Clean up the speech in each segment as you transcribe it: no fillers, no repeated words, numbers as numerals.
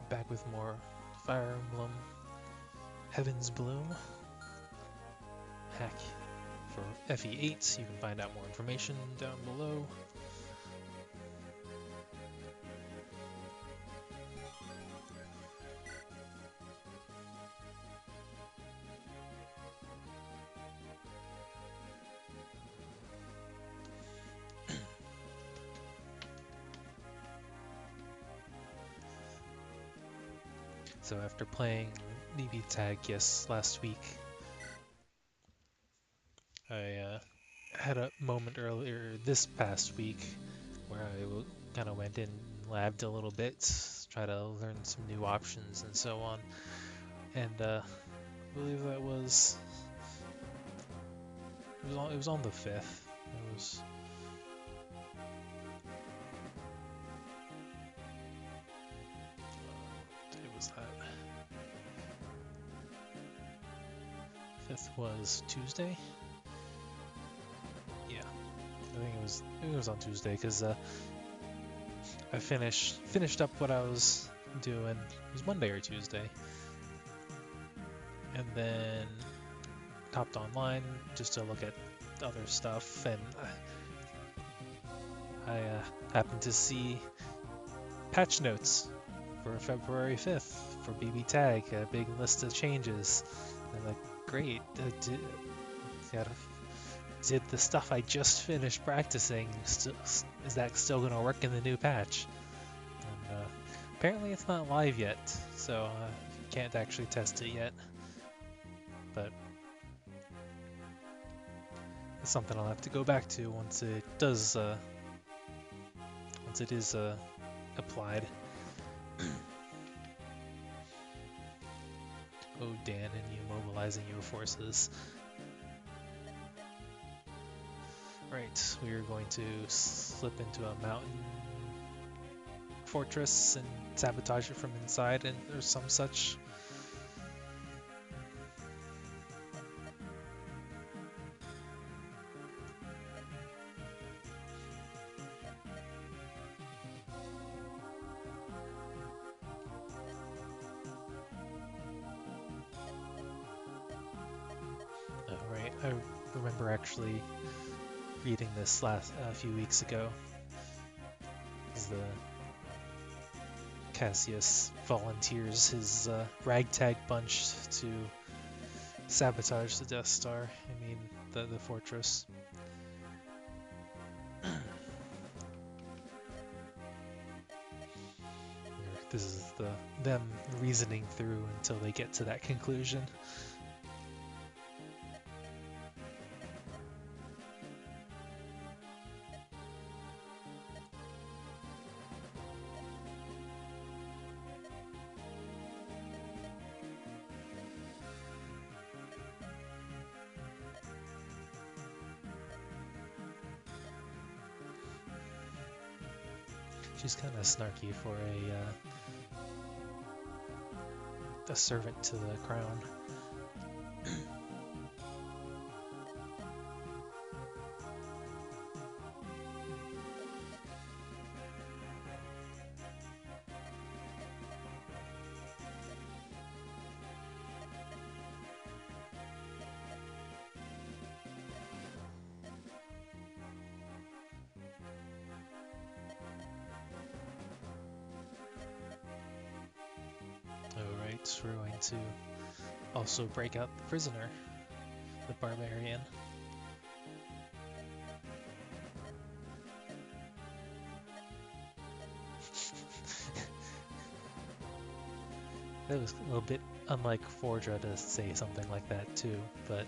back with more Fire Emblem Heaven's Bloom hack for FE8. You can find out more information down below. So after playing BB Tag last week, I had a moment earlier this past week where I kind of went in and labbed a little bit, try to learn some new options and so on. And I believe that was it was on the 5th. It was what day was that? 5th was Tuesday. Yeah, I think it was on Tuesday because I finished up what I was doing. It was Monday or Tuesday, and then hopped online just to look at other stuff, and I happened to see patch notes for February 5th for BB Tag, a big list of changes. And I'm like, great, did the stuff I just finished practicing, is that still going to work in the new patch? And apparently it's not live yet, so can't actually test it yet. But it's something I'll have to go back to once it does, once it is applied. Oh, Dan, and you mobilizing your forces. Right, we are going to slip into a mountain fortress and sabotage it from inside, and there's some such. Right, I remember actually reading this a few weeks ago. The Cassius volunteers his ragtag bunch to sabotage the Death Star. I mean, the fortress. This is them reasoning through until they get to that conclusion. She's kind of snarky for a servant to the crown. Alright, we're going to also break out the prisoner, the barbarian. That was a little bit unlike Fordra to say something like that too, but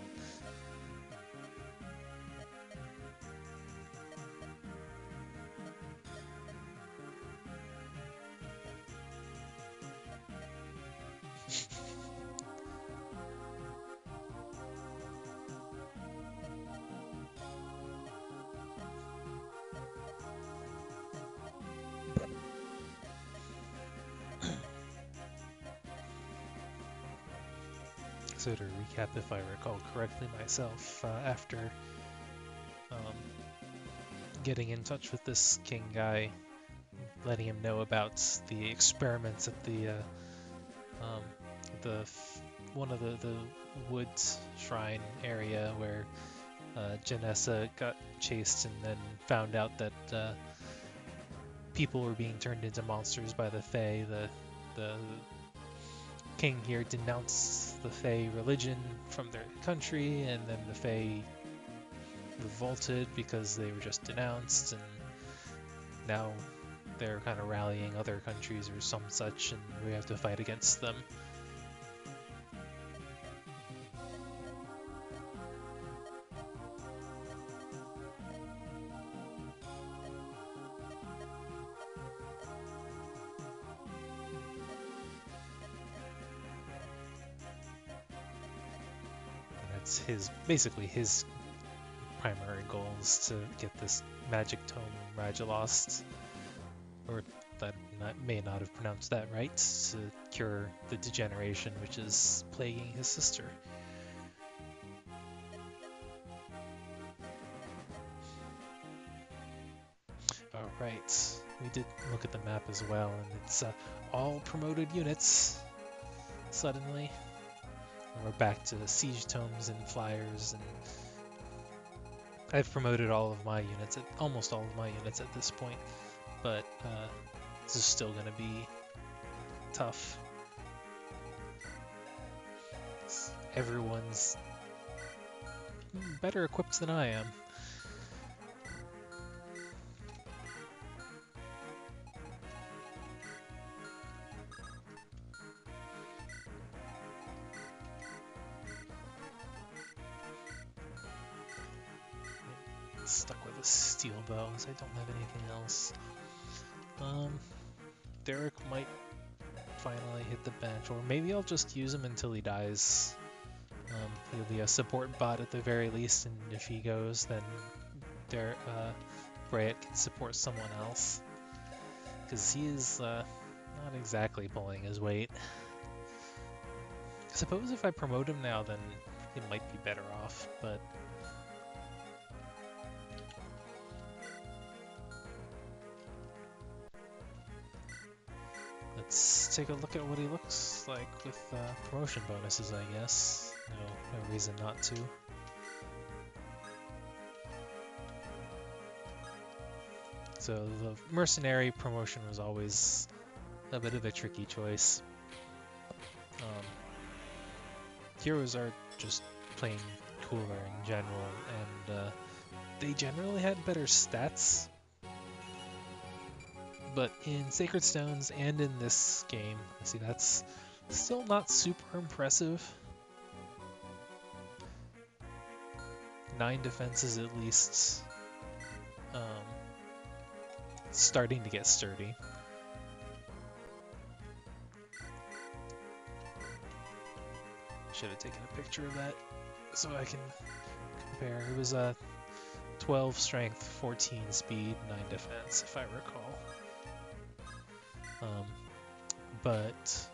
so to recap, if I recall correctly myself, after getting in touch with this king guy, letting him know about the experiments at um, the one of the woods shrine area where Janessa got chased and then found out that people were being turned into monsters by the Fae. The king here denounced the Fae religion from their country, and then the Fae revolted because they were just denounced, and now they're kind of rallying other countries or some such, and we have to fight against them. That's basically his primary goal is to get this magic tome Radulost, or that may not have pronounced that right, to cure the degeneration which is plaguing his sister. Alright, we did look at the map as well, and it's all promoted units suddenly. And we're back to siege tomes and flyers, and I've promoted all of my units, almost all of my units at this point, but this is still going to be tough. Everyone's better equipped than I am. Stuck with a steel bow, because I don't have anything else. Derek might finally hit the bench, or maybe I'll just use him until he dies. He'll be a support bot at the very least, and if he goes, then Brayet can support someone else. Because he is not exactly pulling his weight. I suppose if I promote him now, then he might be better off, but let's take a look at what he looks like with promotion bonuses, I guess. No reason not to. So the mercenary promotion was always a bit of a tricky choice. Heroes are just plain cooler in general, and they generally had better stats. But in Sacred Stones and in this game, see, that's still not super impressive. 9 defenses at least. Starting to get sturdy. Should have taken a picture of that so I can compare. It was 12 strength, 14 speed, 9 defense, if I recall. But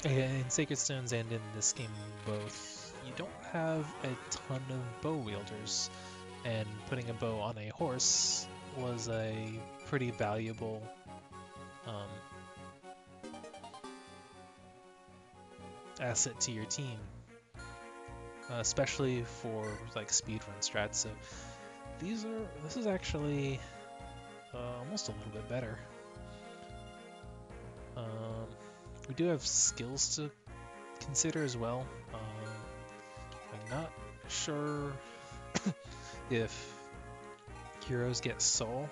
in Sacred Stones and in this game both, you don't have a ton of bow wielders, and putting a bow on a horse was a pretty valuable asset to your team, especially for like speedrun strats. So this is actually almost a little bit better. We do have skills to consider as well. I'm not sure if heroes get soul.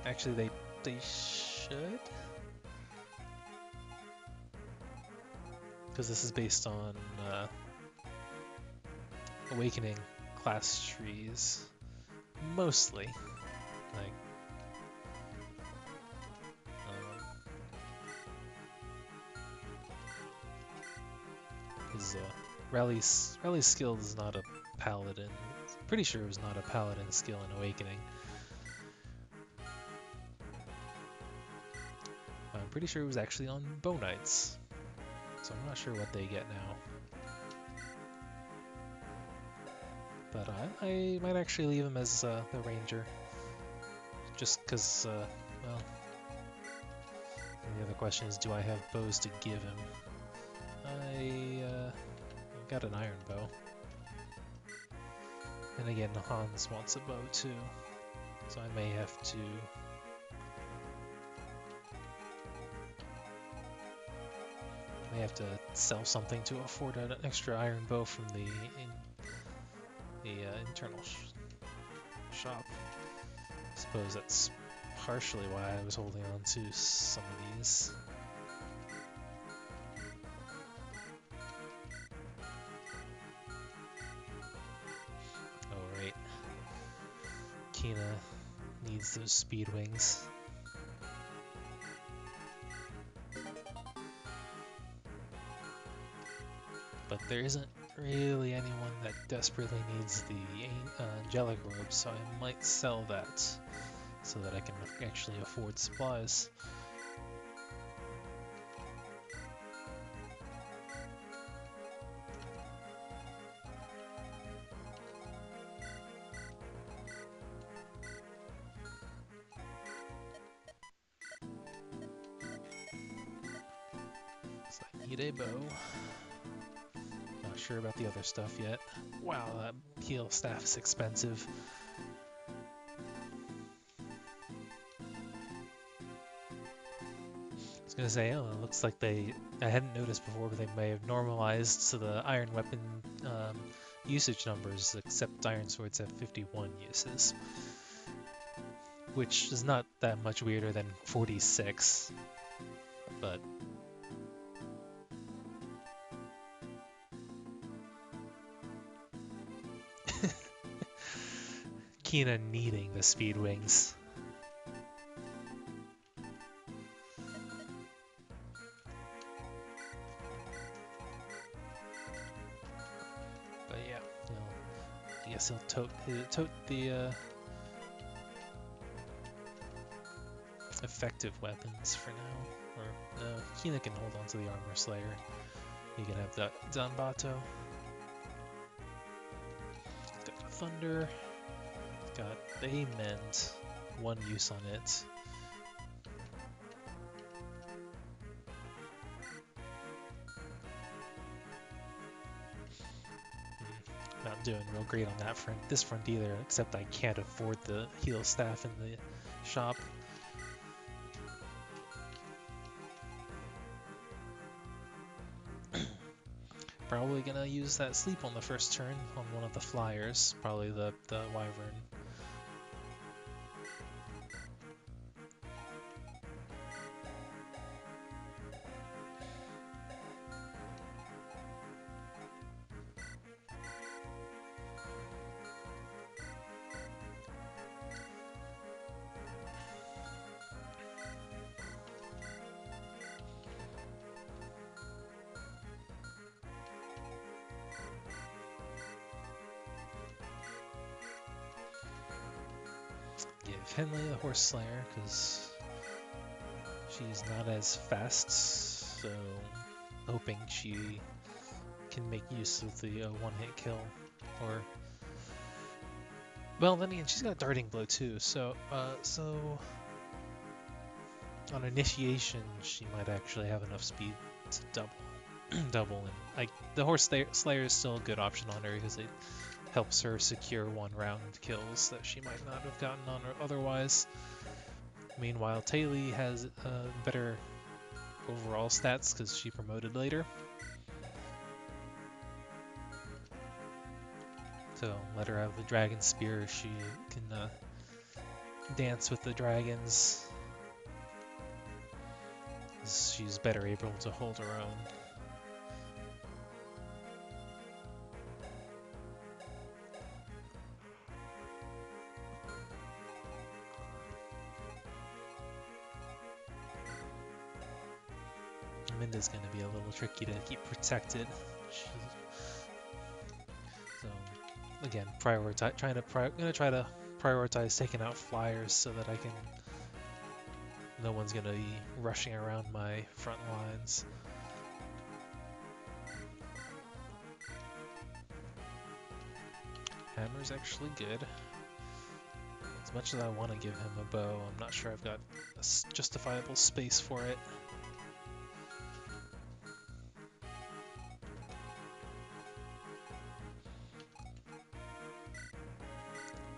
Actually, they should, because this is based on awakening class trees, mostly. Like, his Rally's skill is not a paladin. Pretty sure it was not a paladin skill in awakening. I'm pretty sure it was actually on bow knights, so I'm not sure what they get now. But I might actually leave him as the ranger, just because Well, the other question is, do I have bows to give him? I got an iron bow. And again, Hans wants a bow too, so I may have to sell something to afford an extra iron bow from the internal shop. I suppose that's partially why I was holding on to some of these. Oh right, Kina needs those speed wings. But there isn't really anyone that desperately needs the angelic robe, so I might sell that so that I can actually afford supplies. So I need a bow. Not sure about the other stuff yet. Wow, that heal staff is expensive. I was gonna say, oh, it looks like I hadn't noticed before, but they may have normalized so the iron weapon usage numbers, except iron swords have 51 uses, which is not that much weirder than 46, but Kina needing the speed wings. But yeah, I guess he'll tote the effective weapons for now. Or no, Kina can hold on to the armor slayer. You can have that Zanbato. Got the thunder. Got Amend, one use on it. Not doing real great on that front, this front either, except I can't afford the heal staff in the shop. Probably gonna use that sleep on the first turn on one of the flyers, probably the wyvern. Give Henley the Horse Slayer, because she's not as fast, so hoping she can make use of the one-hit kill. Or, well, then again, she's got Darting Blow too, so on initiation she might actually have enough speed to double, and the Horse Slayer is still a good option on her because it helps her secure one-round kills that she might not have gotten on her otherwise. Meanwhile, Taylor has better overall stats because she promoted later. So let her have the Dragon Spear. She can dance with the dragons. She's better able to hold her own. Minda's going to be a little tricky to keep protected. So again, gonna try to prioritize taking out flyers so that no one's gonna be rushing around my front lines. Hammer's actually good. It's As much as I want to give him a bow, I'm not sure I've got a justifiable space for it.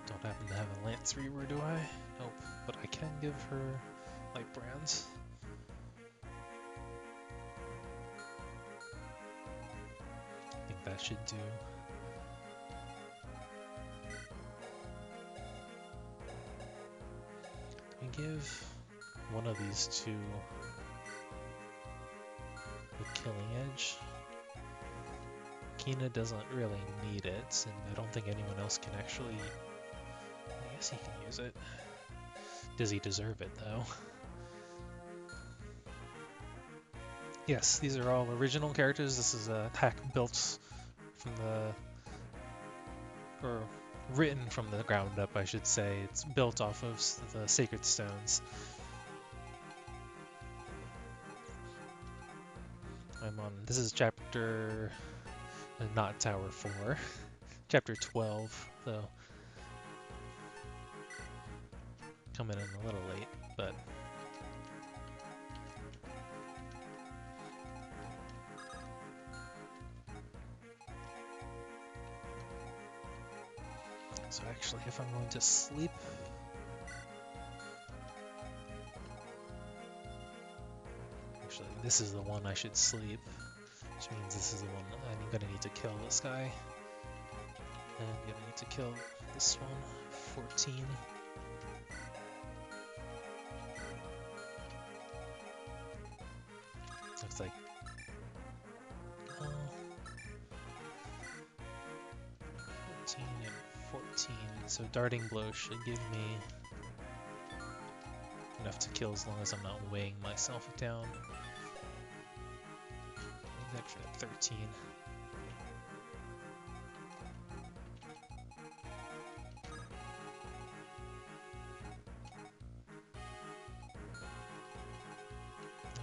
Don't happen to have a Lance Reaver, do I? Nope, but I can give her light brands. I think that should do. We give one of these two the Killing Edge. Kina doesn't really need it, and I don't think anyone else can actually... I guess he can use it. Does he deserve it, though? Yes, these are all original characters. This is a hack built from the... or written from the ground up, I should say. It's built off of the Sacred Stones. This is chapter... not Tower 4. Chapter 12, though. Coming in a little late, but... So actually, if I'm going to sleep... Actually, this is the one I should sleep. Which means this is the one I'm gonna need to kill this guy. And I'm gonna need to kill this one. 14. Looks like... 14 and 14. So Darting Blow should give me enough to kill as long as I'm not weighing myself down. Actually at 13.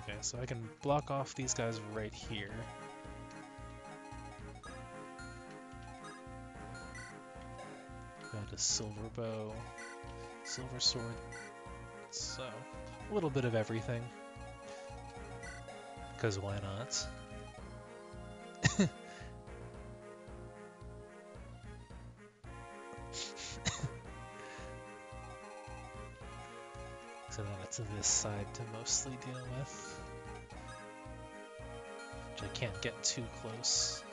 Okay, so I can block off these guys right here. Got a silver bow, silver sword, so a little bit of everything. Because why not? So then it's this side to mostly deal with. Which I can't get too close.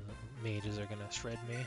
The mages are gonna shred me.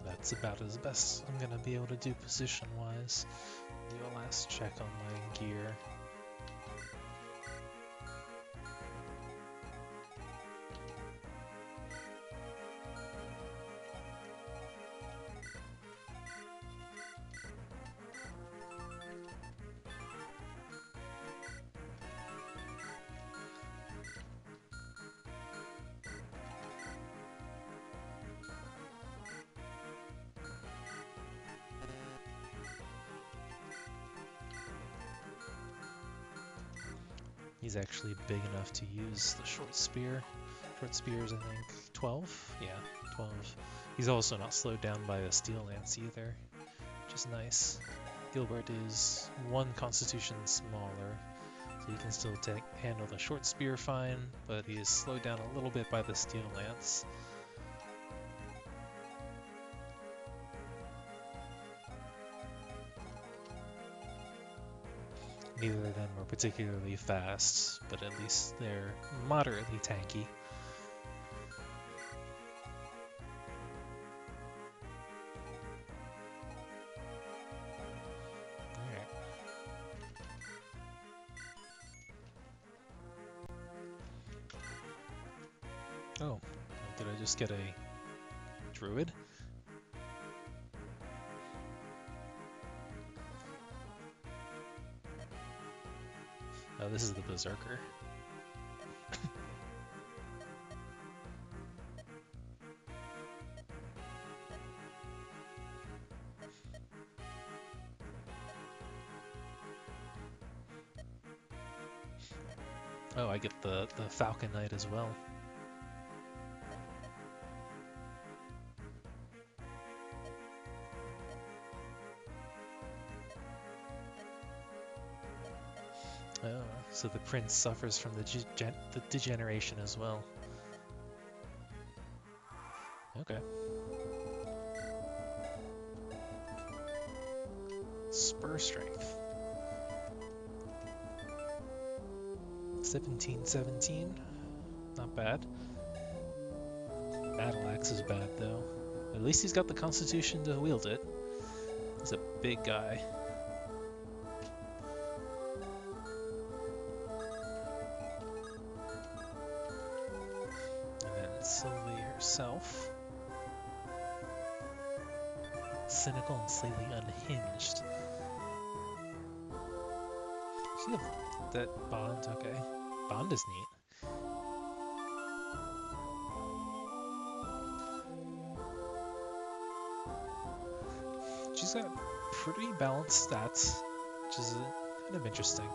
That's about as best I'm gonna be able to do position-wise. Do a last check on my gear. He's actually big enough to use the short spear. Short spear is, I think, 12? Yeah, 12. He's also not slowed down by the steel lance either, which is nice. Gilbert is 1 constitution smaller, so he can still handle the short spear fine, but he is slowed down a little bit by the steel lance. Neither of them are particularly fast, but at least they're moderately tanky. Oh, did I just get a druid? Oh, this is the berserker. Oh, I get the Falcon Knight as well. Oh, so the prince suffers from the degeneration as well. Okay. Spur strength. 1717. Not bad. Battle axe is bad though. At least he's got the constitution to wield it. He's a big guy. And then Sylvie herself. Cynical and slightly unhinged. She have that bond, okay. Bond is neat. She's got pretty balanced stats, which is kind of interesting.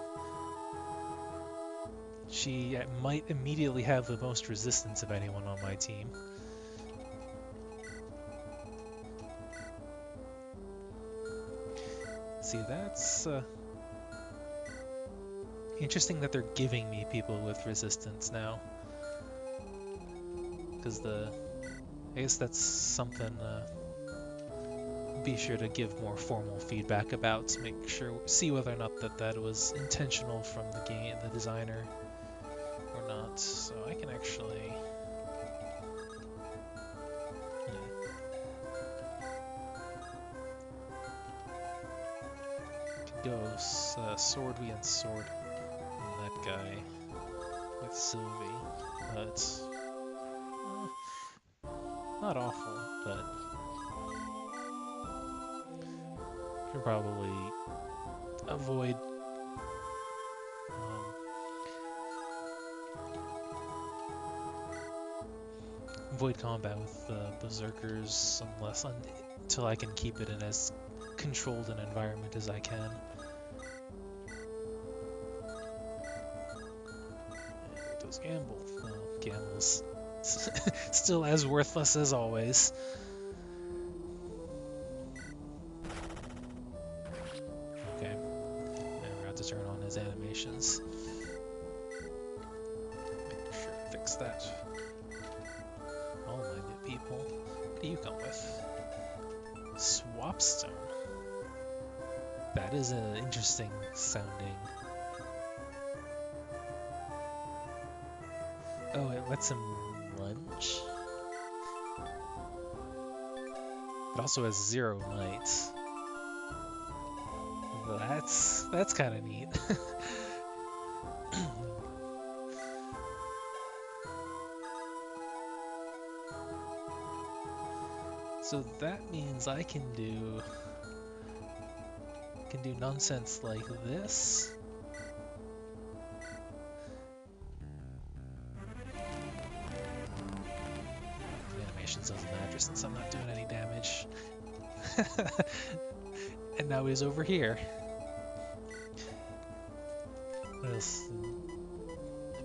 She might immediately have the most resistance of anyone on my team. See, that's interesting that they're giving me people with resistance now. Because I guess that's something be sure to give more formal feedback about to make sure, see whether or not that was intentional from the designer or not. So I can actually go sword against sword on that guy with Sylvie. It's not awful, but should probably avoid combat with berserkers until I can keep it in as controlled an environment as I can. There goes Gamble. Well, Gamble's still as worthless as always. Okay, now we're about to turn on his animations. Make sure to fix that. All my new people. What do you come with? Swapstone. That is an interesting sounding. Oh, it lets him lunge? It also has 0 might. That's kind of neat. So that means I can do nonsense like this. The animations doesn't matter since I'm not doing any damage. And now he's over here. What else?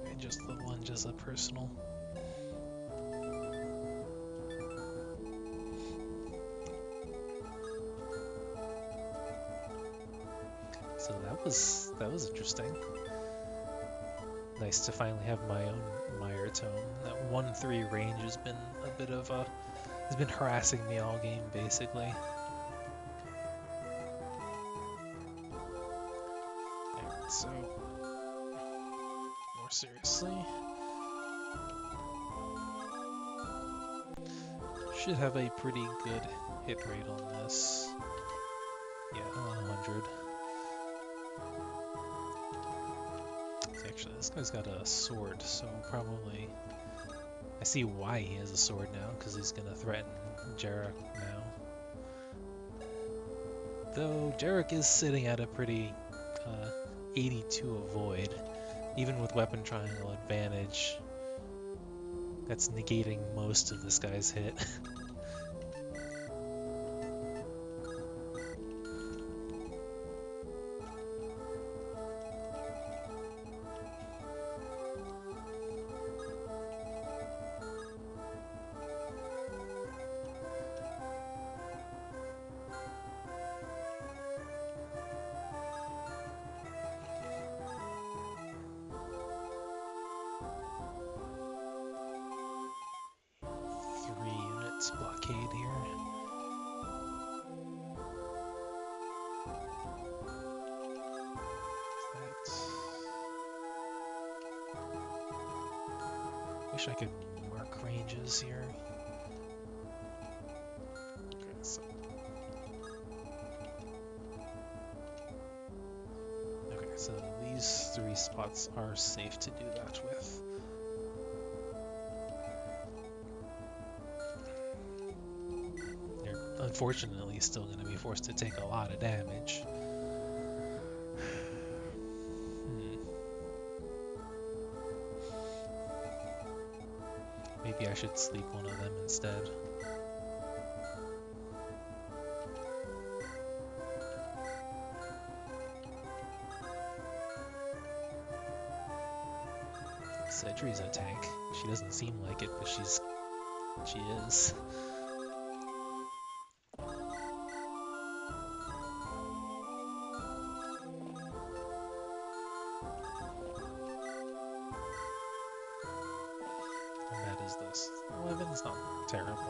Maybe just the lunge as a personal. So that was interesting. Nice to finally have my own Meyer tome. That 1-3 range has been a bit of has been harassing me all game basically. Alright, so more seriously. Should have a pretty good hit rate on this. Yeah, 100. Actually, this guy's got a sword, so probably I see why he has a sword now, because he's gonna threaten Jarek now. Though Jarek is sitting at a pretty 80 to avoid, even with weapon triangle advantage. That's negating most of this guy's hit. Blockade here. Wish I could mark ranges here. Okay, so these 3 spots are safe to do that with. Unfortunately, still going to be forced to take a lot of damage. Maybe I should sleep one of them instead. Cedri's a tank. She doesn't seem like it, but she is. Is this 11 is not terrible.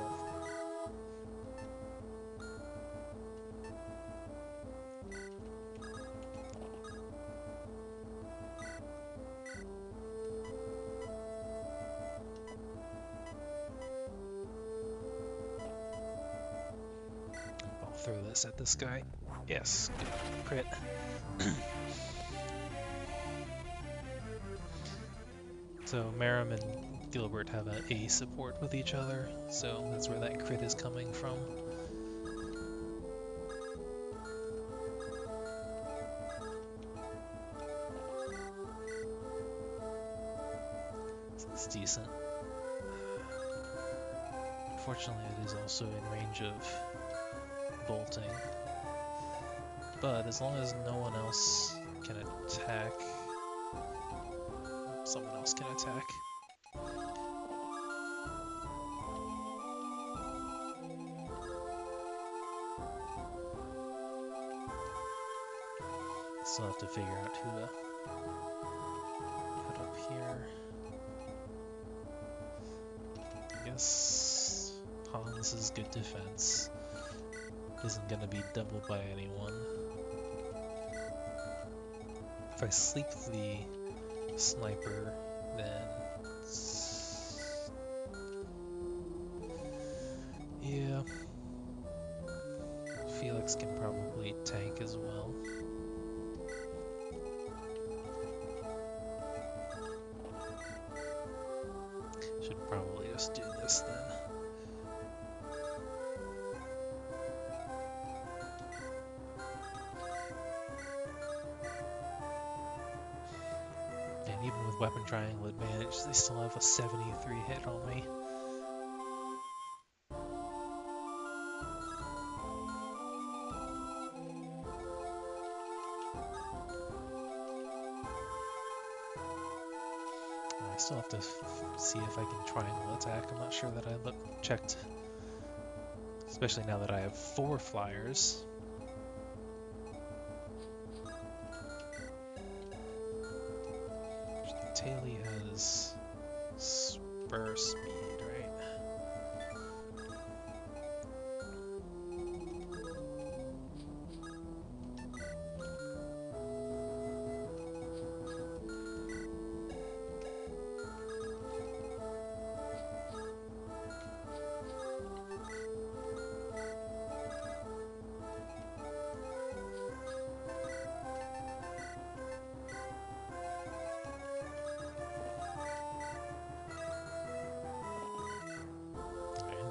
I'll throw this at this guy. Yes, good crit. So Maram and Gilbert have an A support with each other, so that's where that crit is coming from. So it's decent. Unfortunately, it is also in range of bolting. But as long as no one else can attack, someone else can attack. Still have to figure out who to put up here. I guess Hans is good defense. Isn't gonna be doubled by anyone. If I sleep the sniper, then yeah, Felix can probably tank as well. Should probably just do this then. And even with weapon triangle advantage, they still have a 73 hit on me. I still have to see if I can triangle attack. I'm not sure that I checked, especially now that I have 4 flyers. Taily has spur speed, right?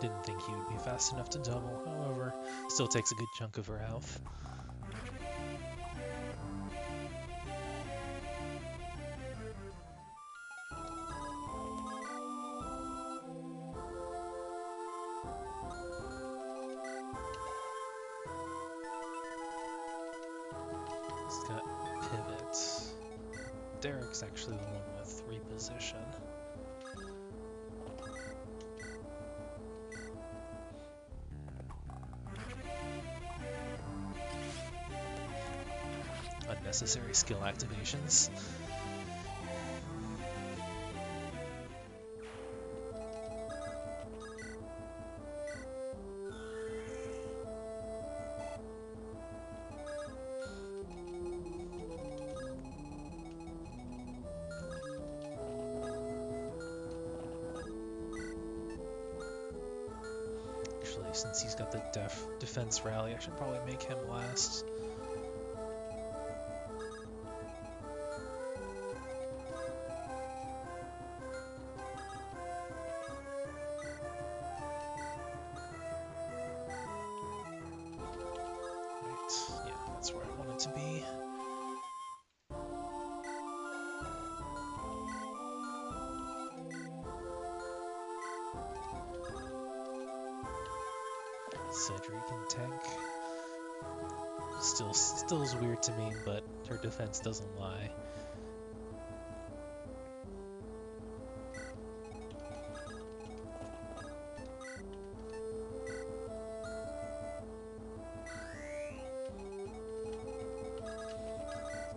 Didn't think he would be fast enough to double, however, still takes a good chunk of her health. He's got pivot. Derek's actually the one with reposition. Unnecessary skill activations. Actually, since he's got the defense rally, I should probably make him last. Yeah, that's where I wanted to be. Cedric can tank. Still is weird to me, but her defense doesn't lie.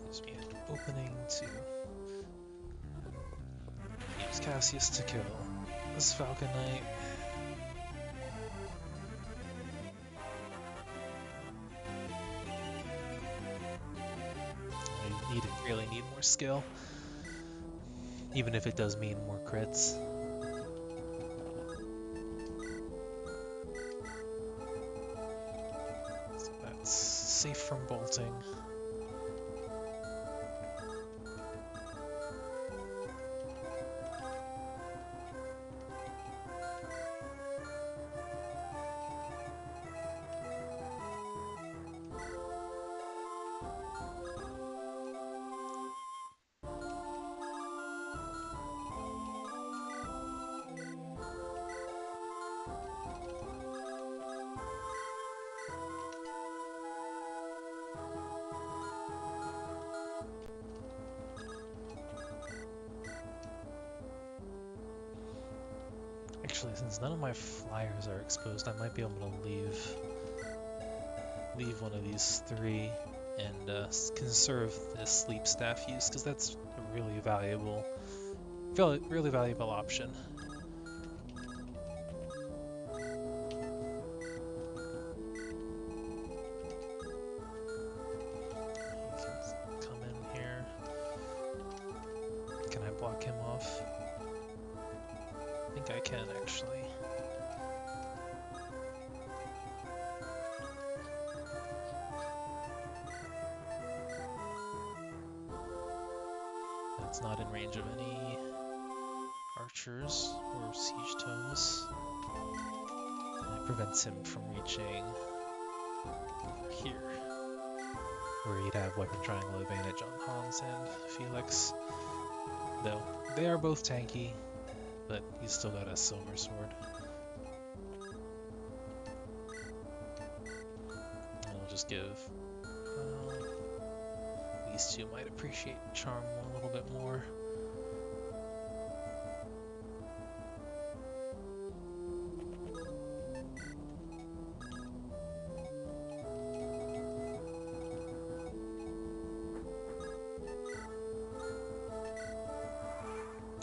Gives me an opening to use Cassius to kill this Falcon Knight. Really need more skill, even if it does mean more crits. So that's safe from bolting. Actually, since none of my flyers are exposed, I might be able to leave one of these three and conserve this sleep staff use, because that's a really valuable option. Come in here. Can I block him off? I think I can, actually. That's not in range of any archers or siege tomes. And it prevents him from reaching over here, where he'd have weapon triangle advantage on Hans and Felix. Though they are both tanky, but he's still got a silver sword. I'll just give... these two might appreciate charm a little bit more.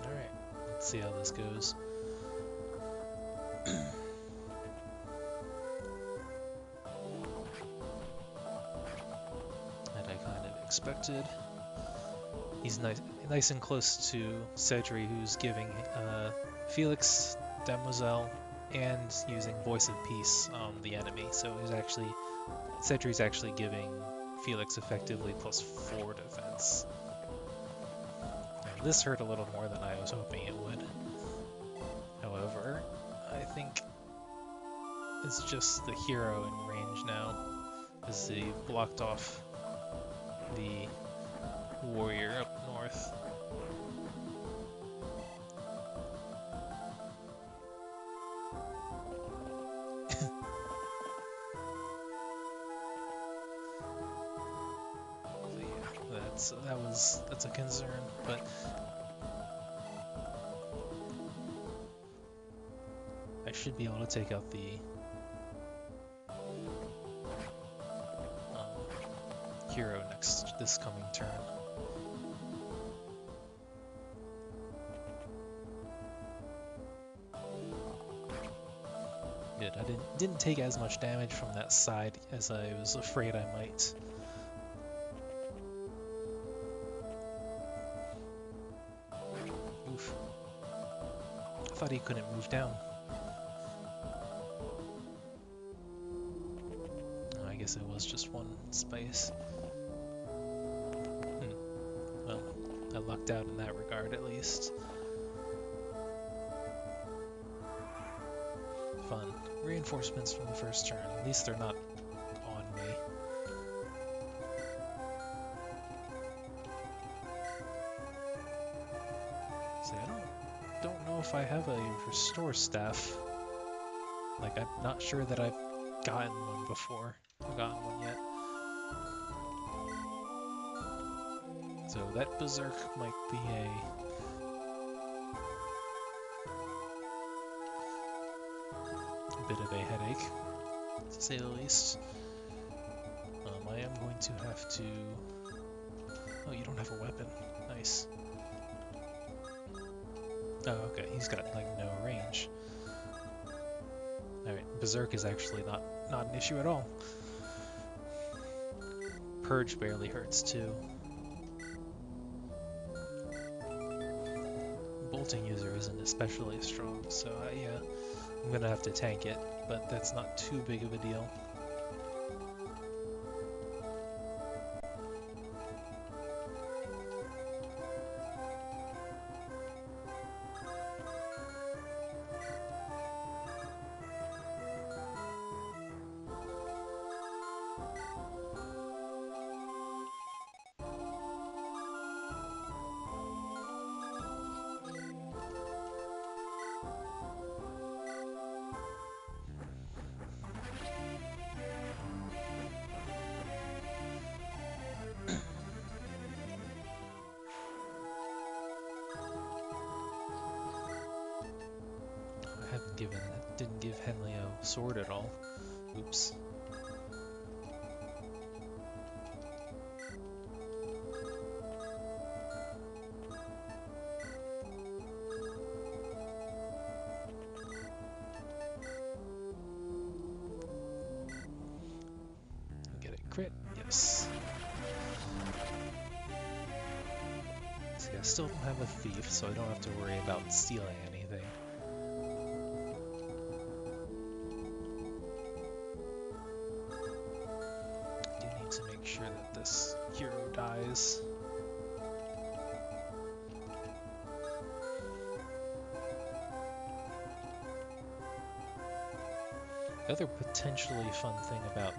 Alright, let's see how this goes. Expected. He's nice and close to Cedri, who's giving Felix Demoiselle and using Voice of Peace on the enemy. So Cedri's actually giving Felix effectively +4 defense. And this hurt a little more than I was hoping it would. However, I think it's just the hero in range now, as they blocked off the warrior up north. So yeah, that's a concern, but I should be able to take out the hero this coming turn. Good. I didn't take as much damage from that side as I was afraid I might. Oof. I thought he couldn't move down. Oh, I guess it was just one space. Well, I lucked out in that regard at least. Fun. Reinforcements from the first turn. At least they're not on me. See, I don't know if I have a restore staff. Like, I'm not sure that I've gotten one before. I've gotten one yet. So that berserk might be a bit of a headache, to say the least. I am going to have to... Oh, you don't have a weapon. Nice. Oh, okay, he's got, like, no range. Alright, berserk is actually not an issue at all. Purge barely hurts, too. Bolting user isn't especially strong, so yeah, I'm gonna have to tank it, but that's not too big of a deal. Didn't give Henley a sword at all. Oops. Get it crit, yes. See, I still don't have a thief, so I don't have to worry about stealing anything. To make sure that this hero dies. The other potentially fun thing about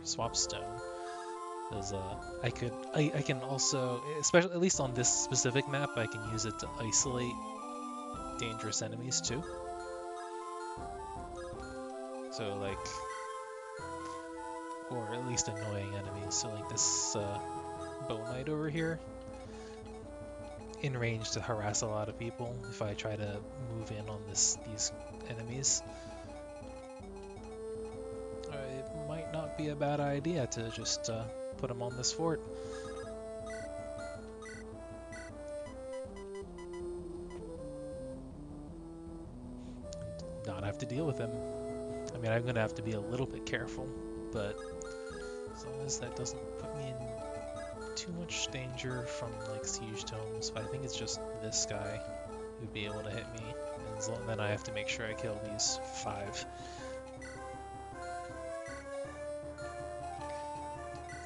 Swapstone is I can also, especially at least on this specific map, I can use it to isolate dangerous enemies too. So like, or at least annoying enemies. So like this Bow Knight over here, in range to harass a lot of people if I try to move in on these enemies. It might not be a bad idea to just put them on this fort. Not have to deal with them. I mean, I'm gonna have to be a little bit careful, but as long as that doesn't put me in too much danger from like siege tomes, but I think it's just this guy who'd be able to hit me, and then I have to make sure I kill these 5.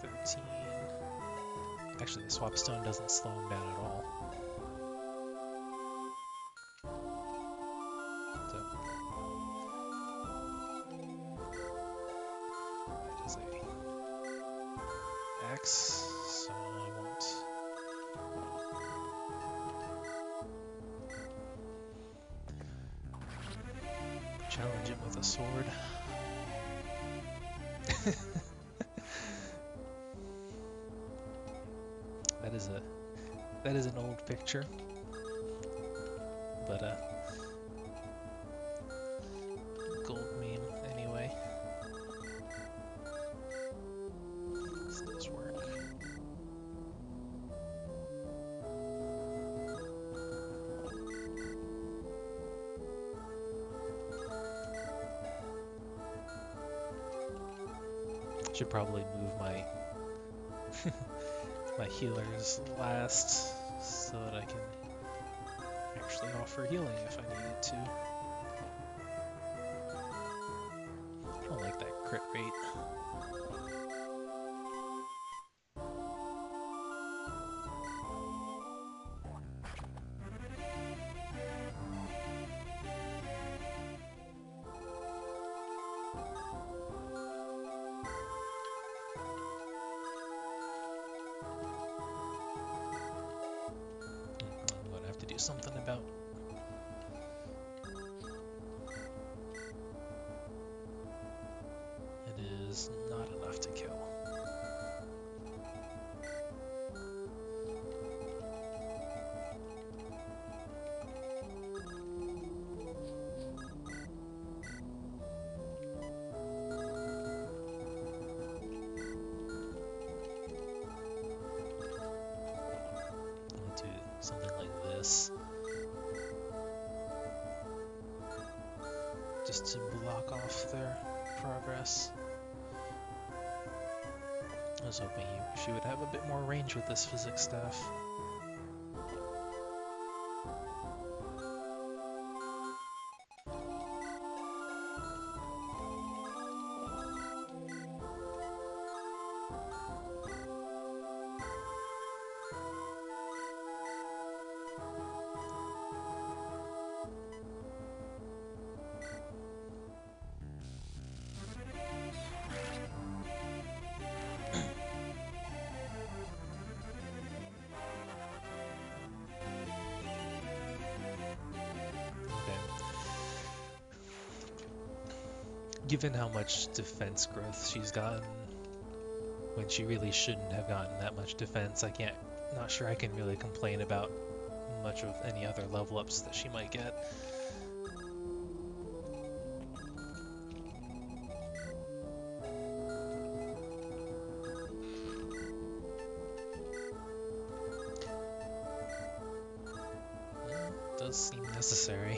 13. Actually, the Swapstone doesn't slow him down at all. So, attacks, so I won't. Challenge him with a sword. That is an old picture, but gold meme anyway. This does work. Should probably move my my healers last so that I can actually offer healing if I needed to. I don't like that crit rate. I'm gonna have to do something about it. Is not enough to kill. Do something like this, just to block off their progress. I was hoping she would have a bit more range with this physics staff. Given how much defense growth she's gotten, when she really shouldn't have gotten that much defense, not sure I can really complain about much of any other level ups that she might get. It does seem necessary.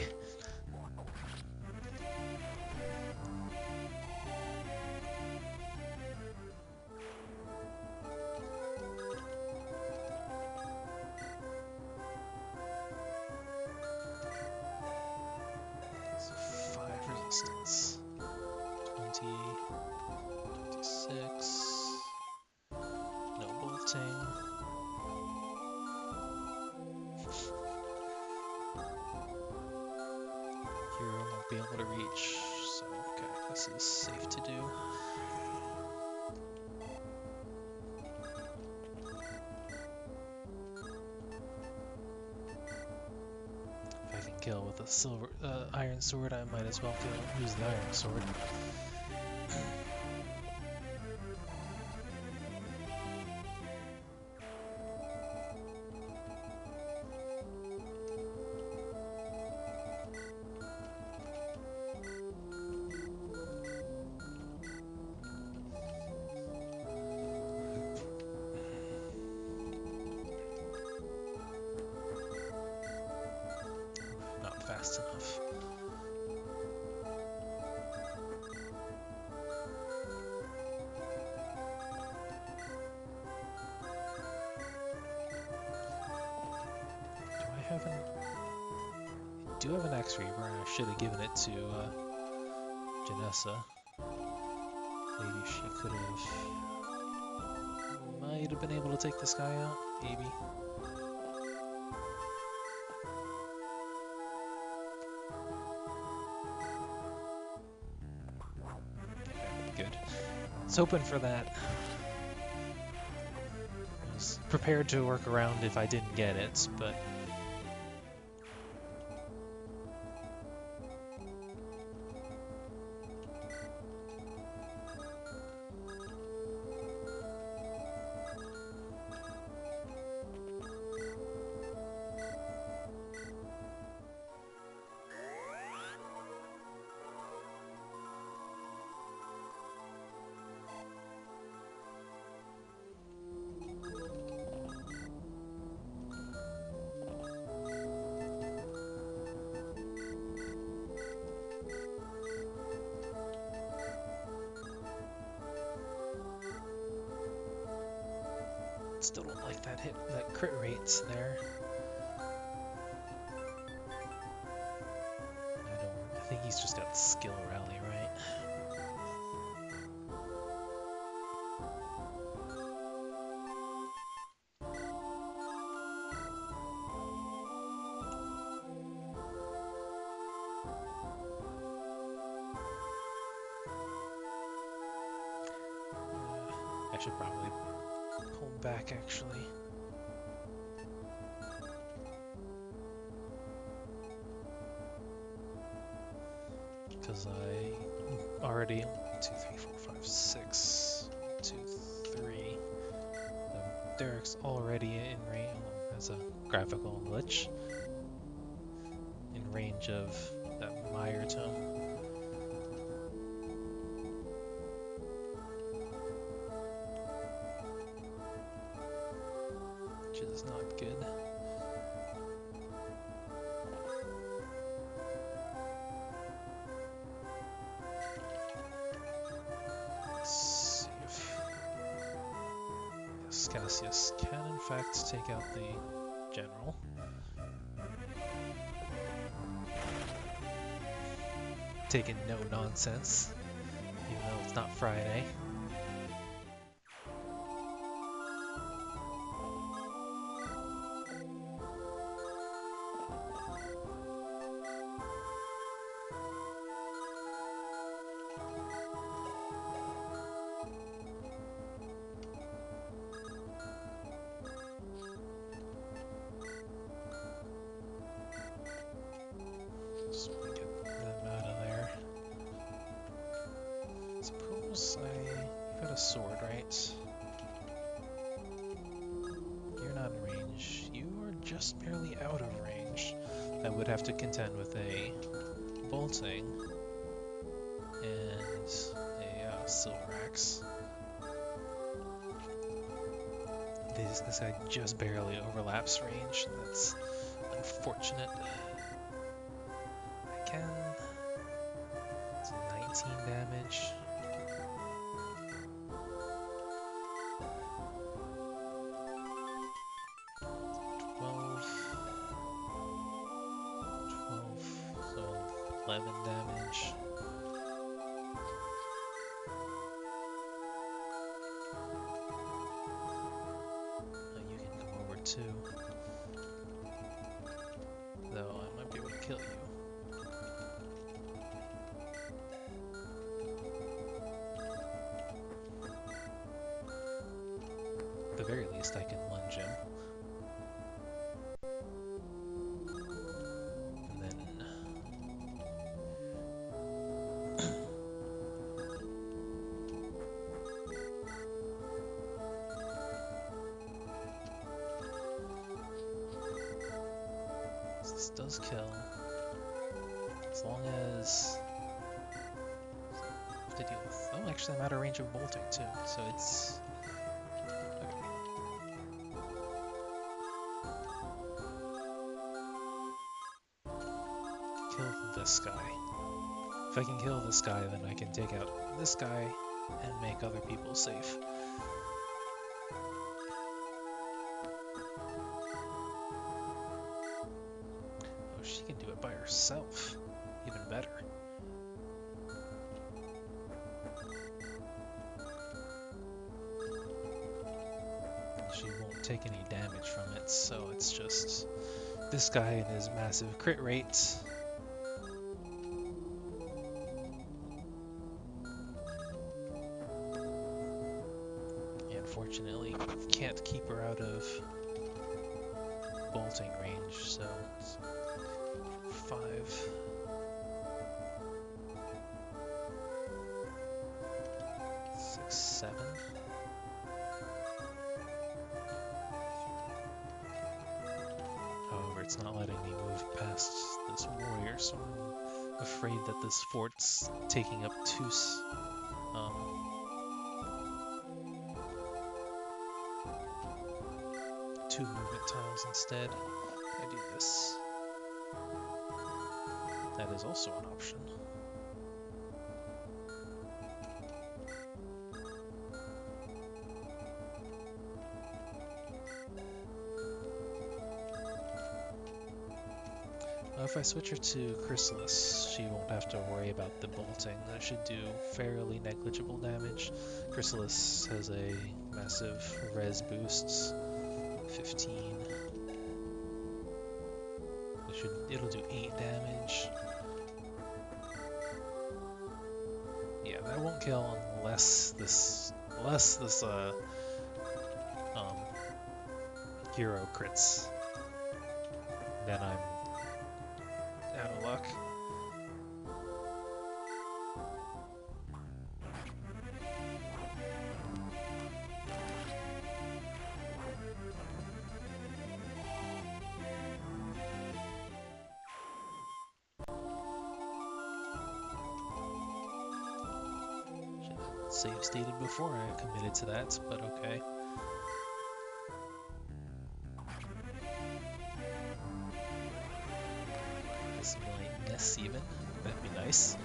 Resistance. 20, 26. No bolting. Hero won't be able to reach, so okay, this is safe to do. If I can kill with a silver iron sword, I might as well use the iron sword. Fast enough. I do have an Axe Reaver, and I should have given it to Janessa. Maybe she could have. Might have been able to take this guy out, maybe. Good. I was hoping for that. prepared to work around if I didn't get it, but still don't like that crit rates there. I think he's just got skill rally, right? I should probably pull back actually. Because I already 2, 3, 4, 5, 6, 2, 3. Derek's already in range. As a graphical glitch in range of that Meyer tome. Which is not good. Cassius can in fact take out the general. Taking no nonsense, even though it's not Friday. You've got a sword, right? You're not in range. You are just barely out of range. I would have to contend with a bolting and a silver axe. This guy just barely overlaps range. That's unfortunate. I can. It's 19 damage. 11 damage. You can come over too. Though I might be able to kill you. At the very least, I can lunge him. This does kill, as long as I have to deal with. Oh, actually, I'm out of range of bolting too, so it's okay. Kill this guy. If I can kill this guy, then I can take out this guy and make other people safe. She can do it by herself. Even better. She won't take any damage from it, so it's just this guy and his massive crit rate. Unfortunately, can't keep her out of bolting range, so it's 5. Six, 7. However, it's not letting me move past this warrior, so I'm afraid that this fort's taking up two movement tiles instead. I do this. That is also an option. If I switch her to Chrysalis, she won't have to worry about the bolting. That should do fairly negligible damage. Chrysalis has a massive res boosts, 15. It'll do 8 damage. Yeah, that won't kill unless this hero crits. Then I'm out of luck. Save stated before I committed to that, but okay. This might miss even. That'd be nice.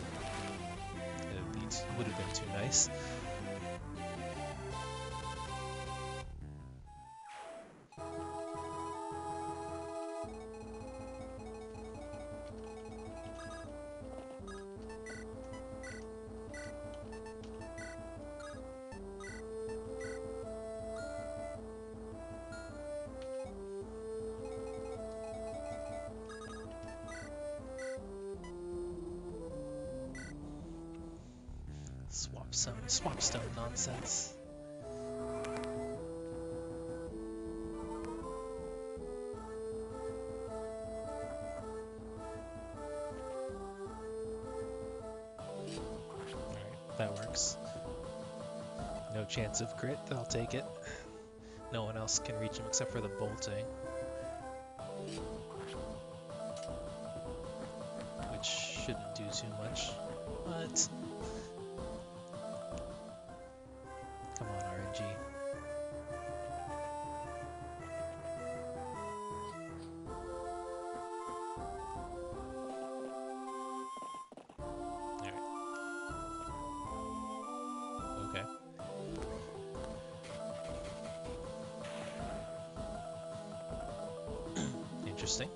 Would have been too nice. Swap stone nonsense. Alright, that works. No chance of crit, I'll take it. No one else can reach him except for the bolting. Which shouldn't do too much, but... Come on, RNG. Alright. Okay. Interesting.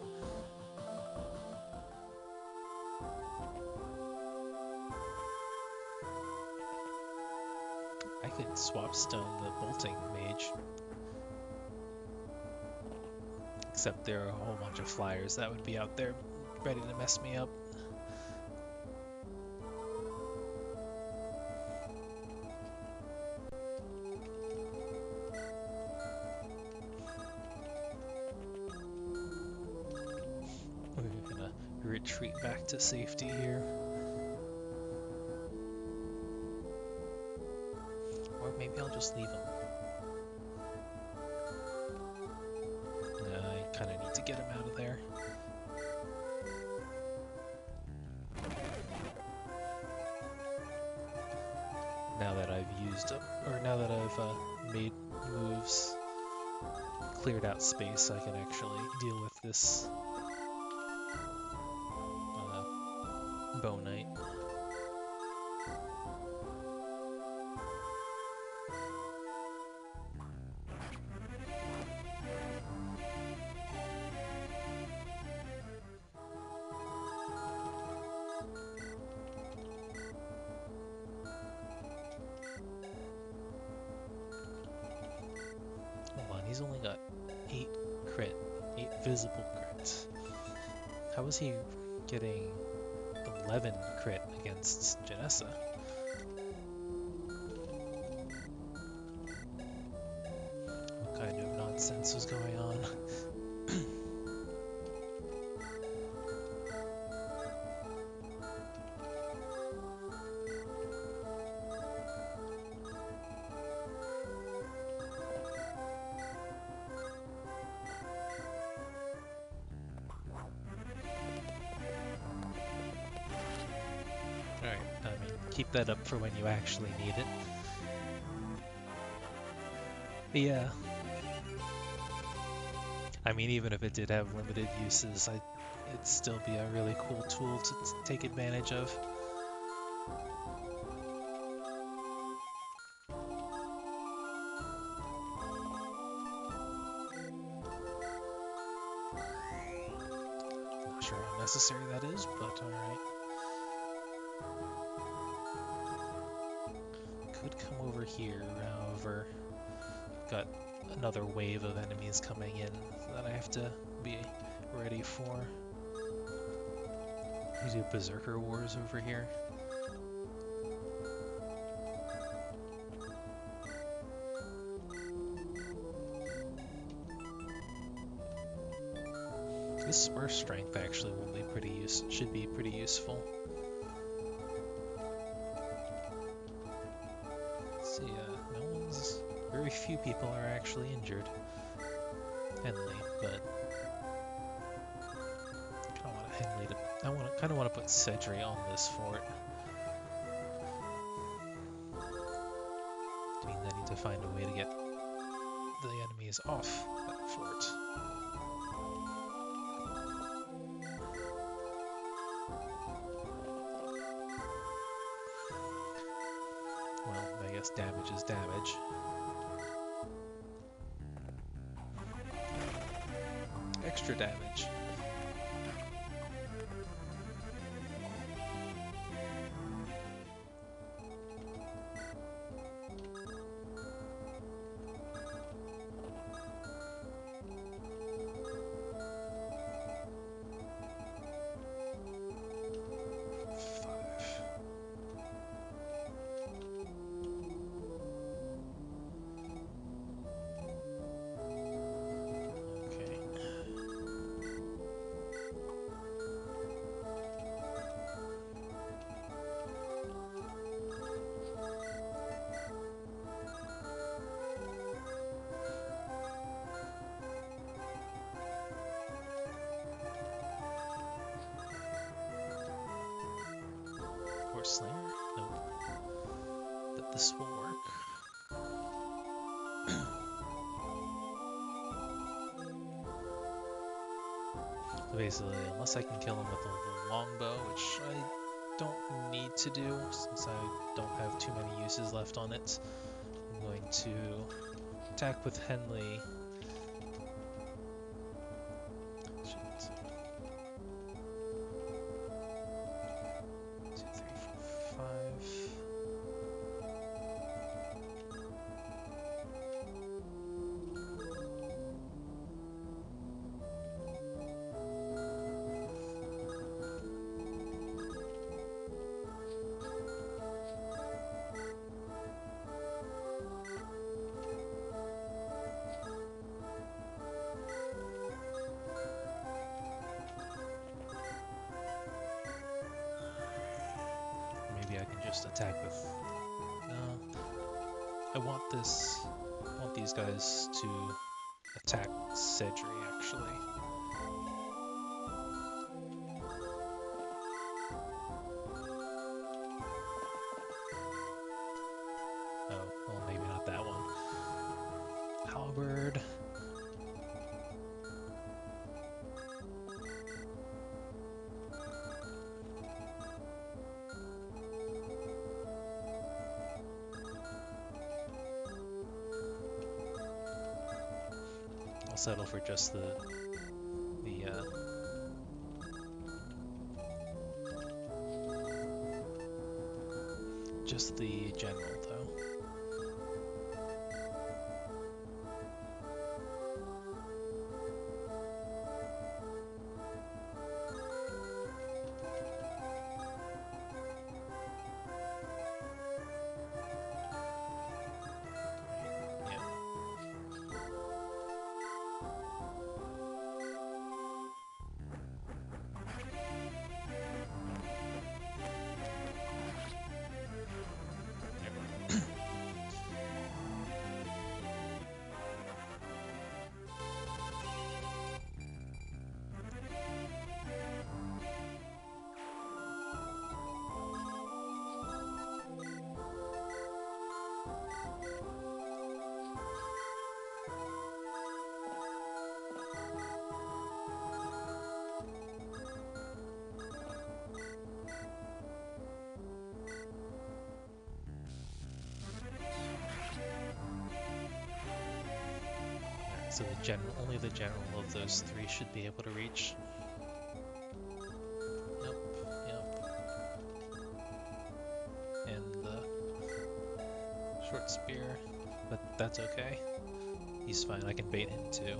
I could swap stone the bolting mage. Except there are a whole bunch of flyers that would be out there ready to mess me up. We're gonna retreat back to safety here. Or maybe I'll just leave him. I kind of need to get him out of there. Now that I've used him, or now that I've made moves, cleared out space, I can actually deal with this Bow Knight. He's only got 8 crit, 8 visible crits. How is he getting 11 crit against Janessa? What kind of else is going on. Alright, I mean, keep that up for when you actually need it. Yeah. I mean, even if it did have limited uses, it'd still be a really cool tool to take advantage of. Not sure how necessary that is, but alright. Could come over here, however, got another wave of enemies coming in that I have to be ready for. We do Berserker Wars over here. This Spur Strength actually will be should be pretty useful. Let's see, very few people are actually injured. Henley, but I don't want Henley to. I kind of want to put Sedri on this fort. Which means I need to find a way to get the enemies off that fort. Well, I guess damage is damage. Extra damage. Slayer? Nope. But this will work. So basically, unless I can kill him with a longbow, which I don't need to do since I don't have too many uses left on it, I'm going to attack with Henley. I can just attack with. No, I want these guys to attack Sedri actually. Oh, well, maybe not that one. Halberd. I'll settle for just just the general though. So only the general of those three should be able to reach. Nope, yep. And the short spear, but that's okay. He's fine, I can bait him too.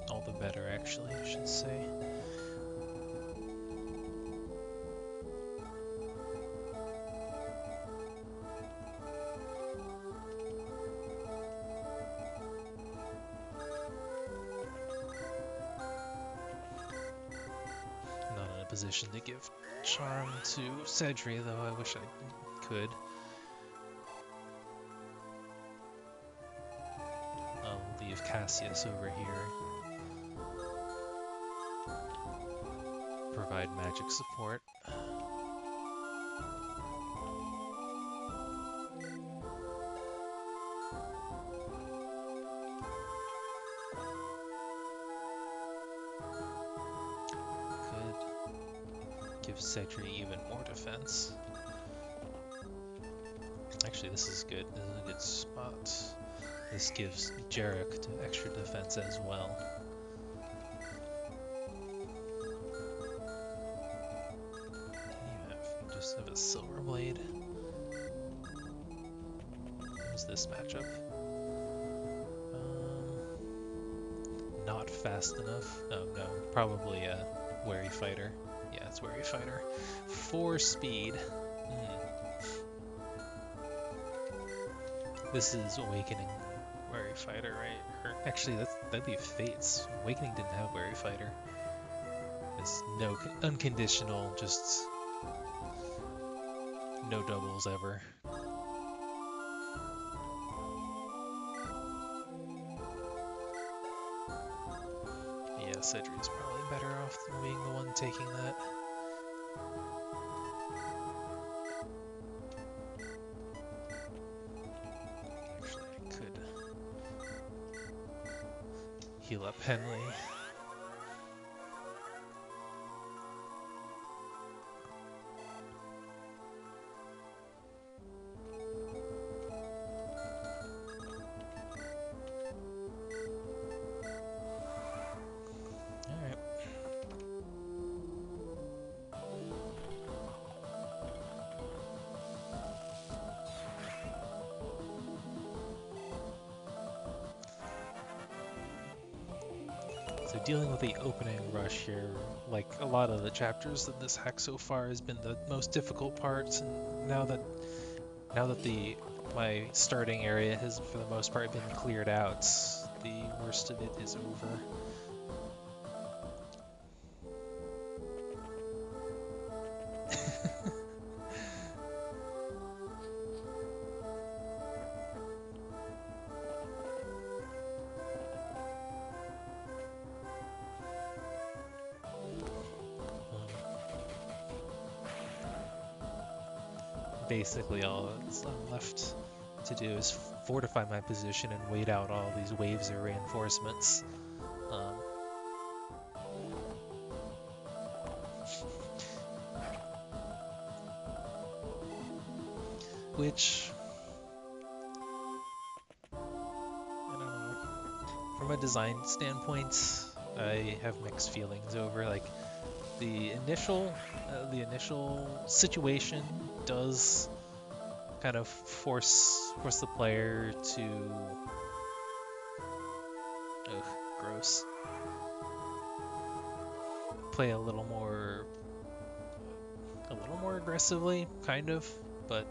All the better, actually, I should say. I'm not in a position to give charm to Cedri, though I wish I could. I'll leave Cassius over here. Provide magic support. Could give Cedri even more defense. Actually, this is good. This is a good spot. This gives Jarek extra defense as well. You just have a silver blade. How's this matchup? Not fast enough. Oh no, probably a wary fighter. Yeah, it's wary fighter. 4 speed. This is Awakening Wary Fighter, right? Or actually, that'd be Fates. Awakening didn't have Wary Fighter. It's no unconditional, just no doubles ever. Yeah, Cedri's probably better off than being the one taking that. Heal up Henley. Alright. So dealing with the opening rush here, like a lot of the chapters in this hack so far, has been the most difficult parts, and now that my starting area has for the most part been cleared out, the worst of it is over. Basically all that's left to do is fortify my position and wait out all these waves of reinforcements. Which, I don't know, from a design standpoint, I have mixed feelings over. Like, the initial situation does kind of force the player to, gross, play a little more aggressively, kind of, but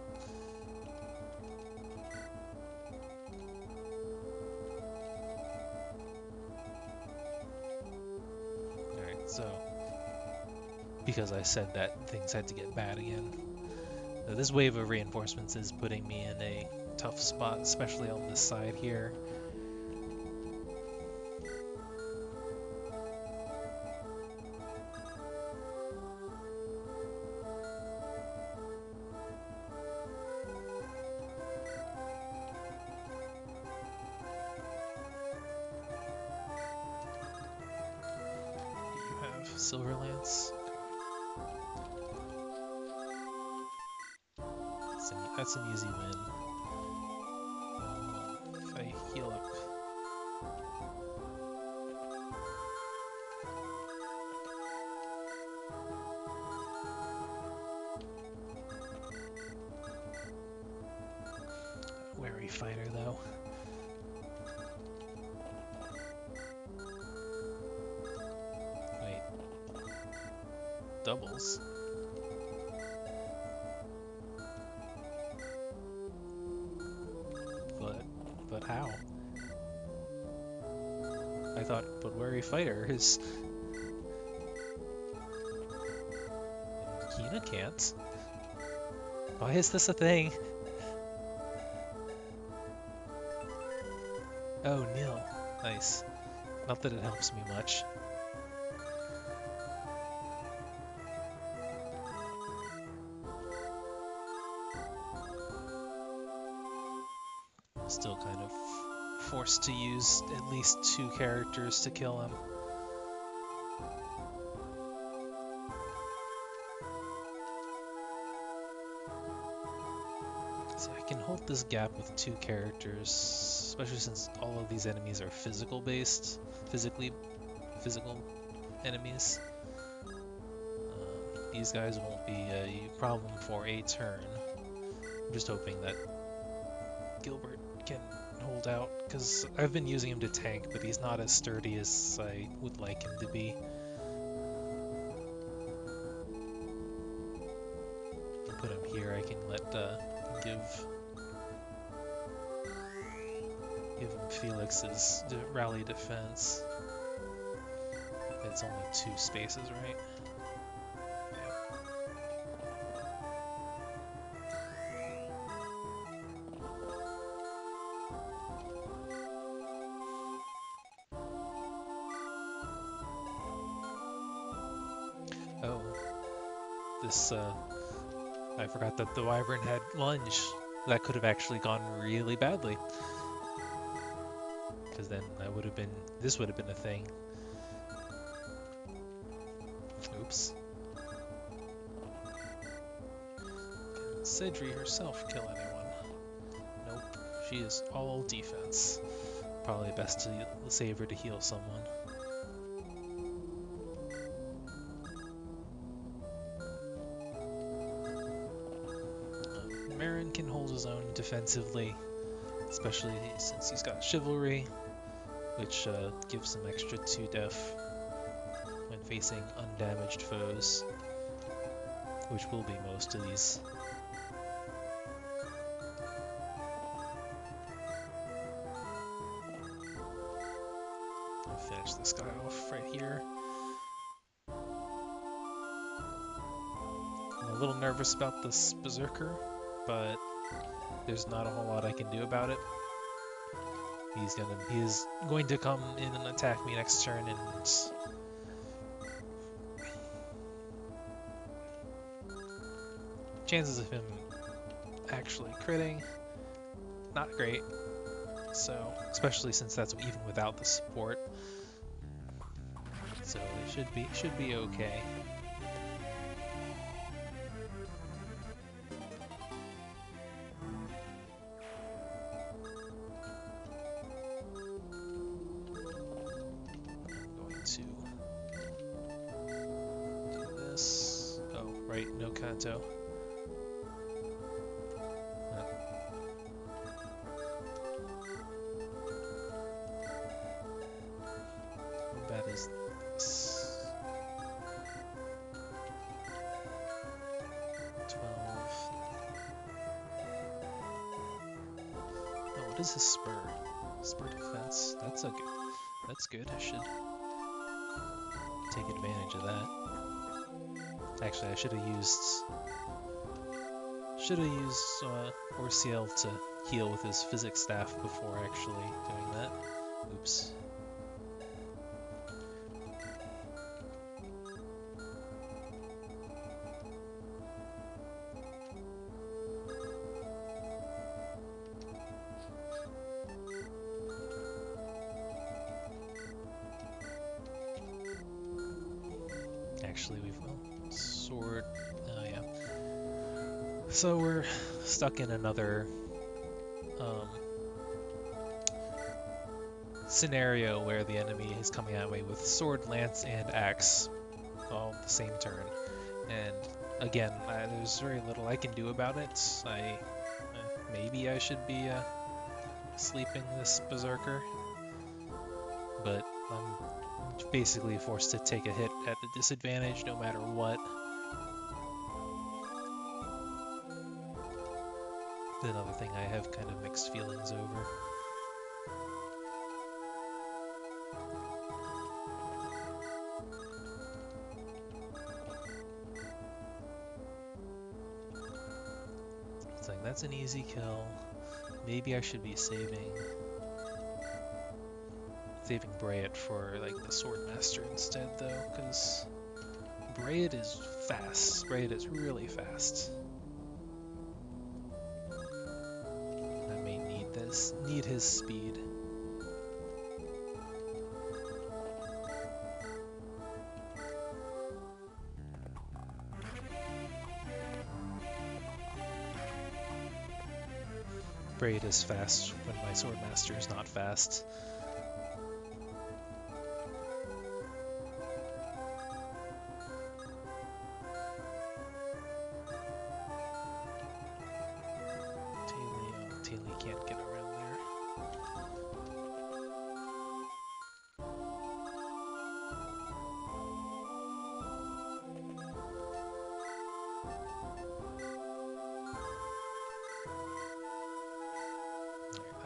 alright, so because I said that things had to get bad again. Now, this wave of reinforcements is putting me in a tough spot, especially on this side here. You have Silver Lance. That's an easy win. If I heal up fighter, though. Wait. Doubles? But how? I thought, but wary fighter is... Kina can't. Why is this a thing? Oh, nil. Nice. Not that it helps me much. Still kind of forced to use at least 2 characters to kill him. So I can hold this gap with 2 characters, especially since all of these enemies are physical enemies. These guys won't be a problem for a turn. I'm just hoping that Gilbert can hold out, because I've been using him to tank, but he's not as sturdy as I would like him to be. I put him here, I can give him Felix's rally defense. It's only 2 spaces, right? Oh, this, I forgot that the Wyvern had lunge. That could have actually gone really badly. Because then this would have been a thing. Oops. Can Cedri herself kill anyone? Nope, she is all defense. Probably best to save her to heal someone. Marin can hold his own defensively, especially since he's got Chivalry, which gives him extra 2 def when facing undamaged foes, which will be most of these. I'll finish this guy off right here. I'm a little nervous about this Berserker, but there's not a whole lot I can do about it. He is going to come in and attack me next turn, and chances of him actually critting, not great. So, especially since that's even without the support. So it should be okay. No Kanto. How bad is this? 12. Oh, what is his spur? Spur defense. That's good. I should take advantage of that. Actually, I should have used Orciel to heal with his physics staff before actually doing that. Oops. Actually, we've sword. Oh yeah. So we're stuck in another scenario where the enemy is coming at me with sword, lance, and axe all the same turn. And again, there's very little I can do about it. Maybe I should be sleeping this berserker, but I'm basically forced to take a hit at a disadvantage no matter what. Another thing I have kind of mixed feelings over. It's like, that's an easy kill. Maybe I should be saving Brayet for like the Swordmaster instead though, because Brayet is fast. Brayet is really fast. I may need his speed. Brayet is fast when my Swordmaster is not fast. Taily can't get around there.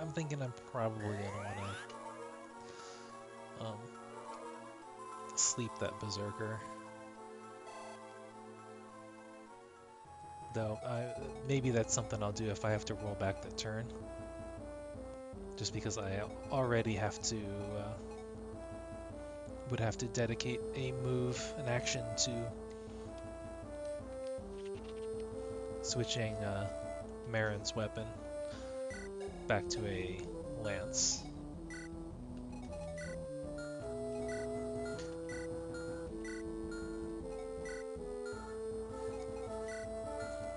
I'm thinking I'm probably gonna wanna sleep that berserker. Though maybe that's something I'll do if I have to roll back the turn. Just because I already have to would have to dedicate a move, an action to switching Marin's weapon back to a lance.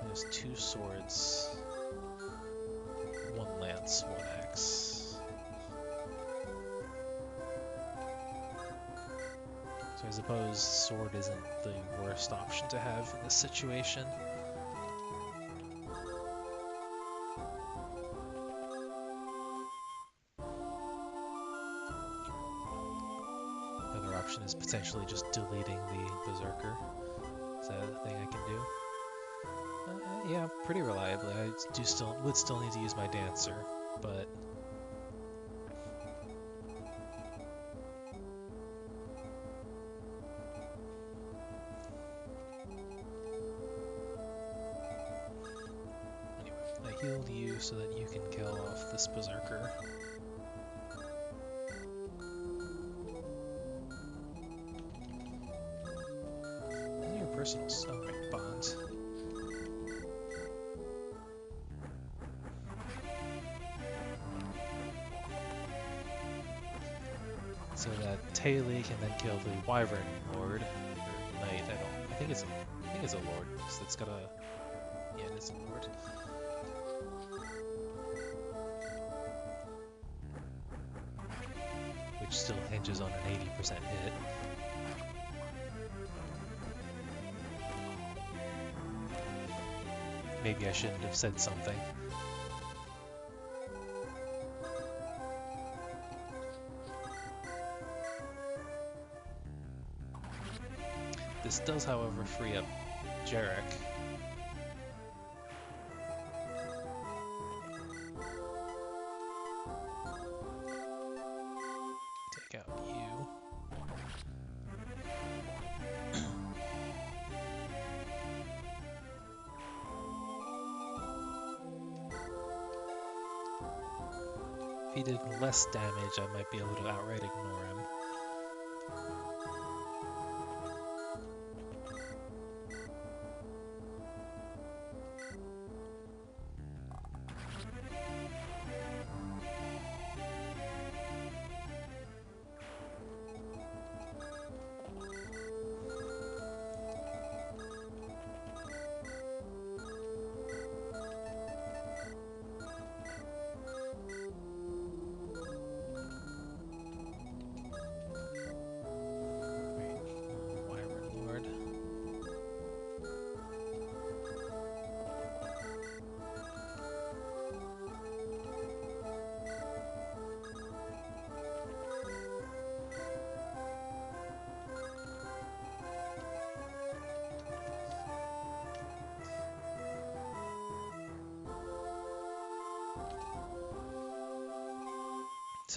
There's 2 swords, 1 lance, 1 axe. So I suppose sword isn't the worst option to have in this situation. The other option is potentially just deleting the berserker. Is that a thing I can do? Yeah, pretty reliably. I would still need to use my dancer, but anyway, I healed you so that you can kill off this berserker. And your personal right, bond. So that Taily can then kill the Wyvern Lord, or Knight. I think it's a Lord. So it's got a, yeah, it is a Lord. Which still hinges on an 80% hit. Maybe I shouldn't have said something. This does, however, free up Jarek. Take out you. If he did less damage, I might be able to outright ignore him.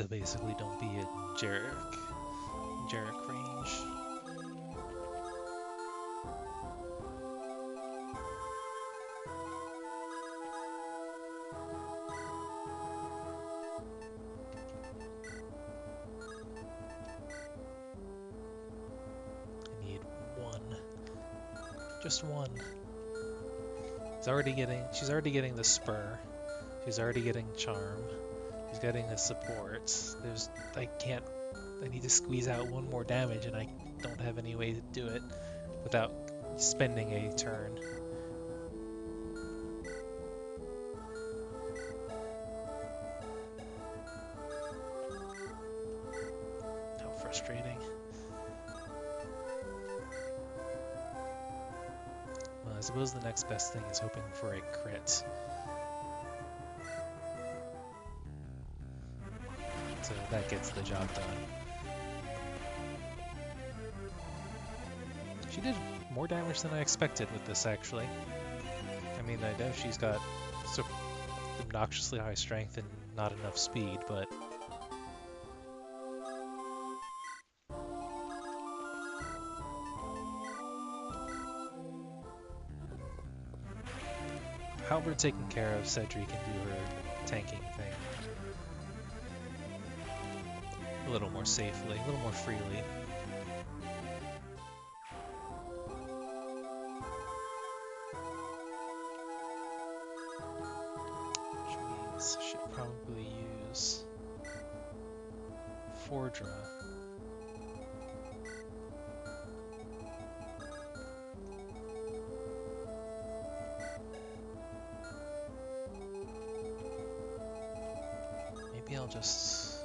So basically don't be in Jarek range. I need one. Just one. She's already getting the spur. She's already getting charm. She's getting the support. I need to squeeze out one more damage and I don't have any way to do it without spending a turn. How frustrating. Well, I suppose the next best thing is hoping for a crit. So that gets the job done. She did more damage than I expected with this, actually. I mean, I know she's got so obnoxiously high strength and not enough speed, but Halberd taking care of Cedric can do her tanking thing a little more safely, a little more freely. Which means I should probably use Fordra. Maybe I'll just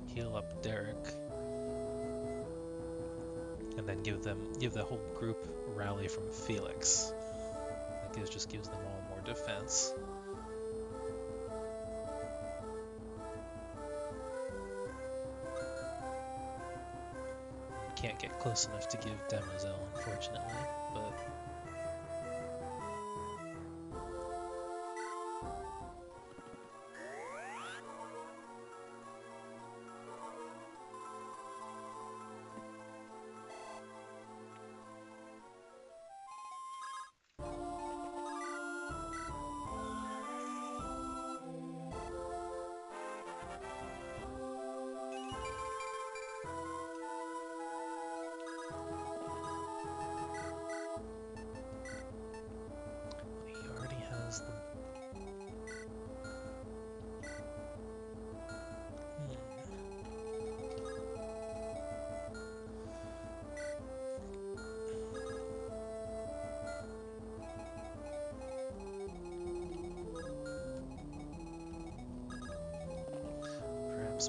heal up Derek and then give the whole group a rally from Felix. That just gives them all more defense. Can't get close enough to give Demoiselle, unfortunately, but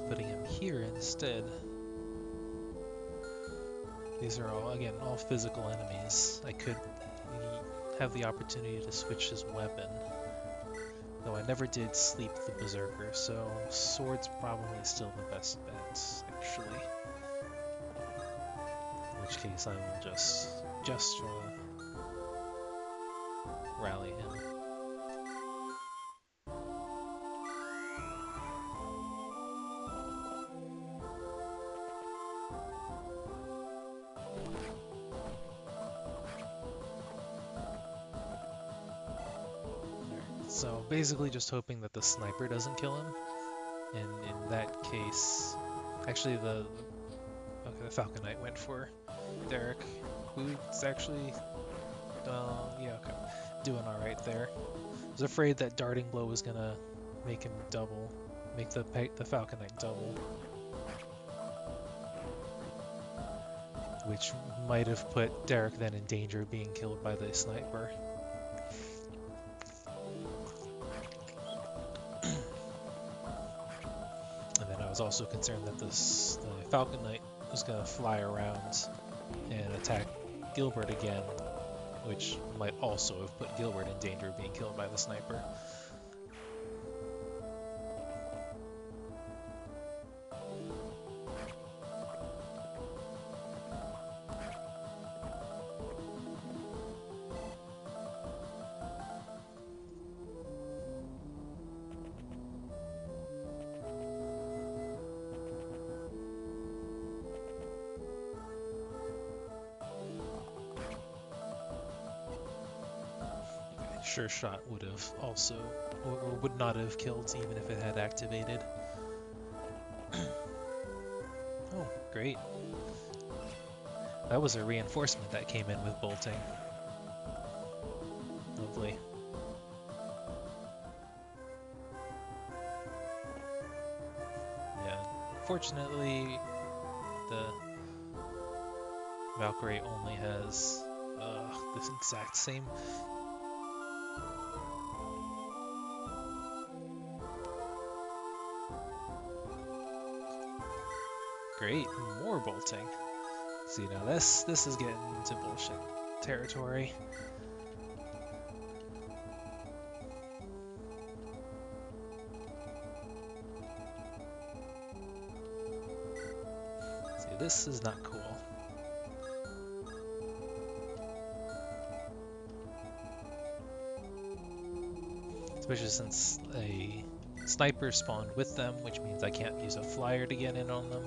putting him here instead. These are all physical enemies. I could have the opportunity to switch his weapon, though I never did sleep the Berserker, so sword's probably still the best bet, actually. In which case I will just rally him. So basically just hoping that the sniper doesn't kill him, and in that case, actually the Falcon Knight went for Derek, who's actually, yeah, okay, doing alright there. I was afraid that Darting Blow was gonna make him double, make the Falcon Knight double, which might have put Derek then in danger of being killed by the sniper. I was also concerned that the Falcon Knight was going to fly around and attack Gilbert again, which might also have put Gilbert in danger of being killed by the sniper. sure shot would have also, or would not have killed even if it had activated. Oh, great. That was a reinforcement that came in with bolting. Lovely. Yeah, fortunately, the Valkyrie only has this exact same. Great, more bolting. See, now this is getting into bullshit territory. See, this is not cool. Especially since a sniper spawned with them, which means I can't use a flyer to get in on them.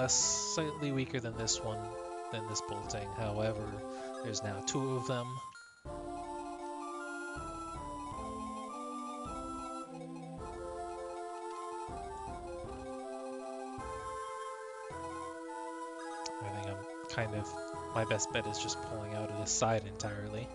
Slightly weaker than this one, than this bolting. However, there's now two of them. I think my best bet is just pulling out of this side entirely.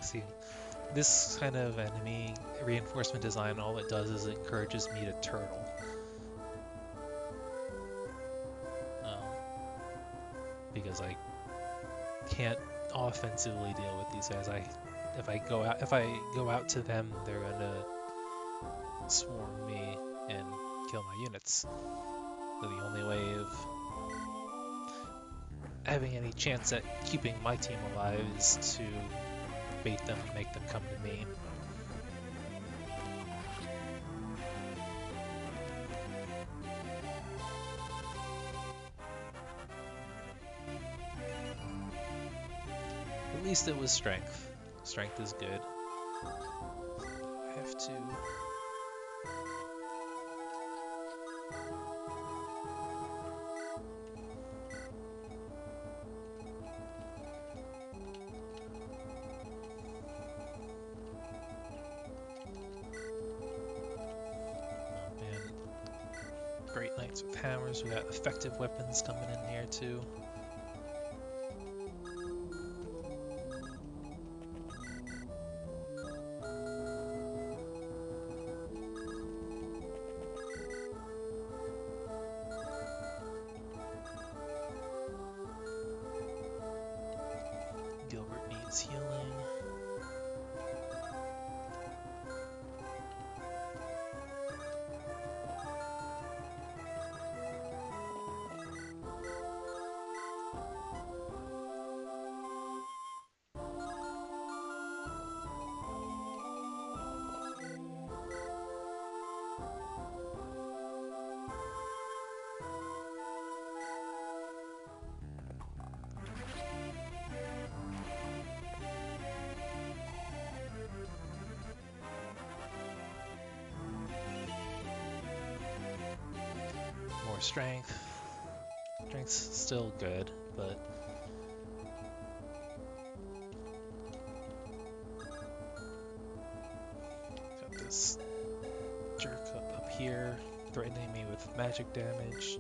See, this kind of enemy reinforcement design, all it does is it encourages me to turtle. Because I can't offensively deal with these guys. If I go out to them, they're gonna swarm me and kill my units. So the only way of having any chance at keeping my team alive is to bait them and make them come to me. At least it was strength. Strength is good. I have to... Great Knights with hammers. We got effective weapons coming in here too. Gilbert needs healing. More strength. Strength's still good, but got this jerk up here threatening me with magic damage.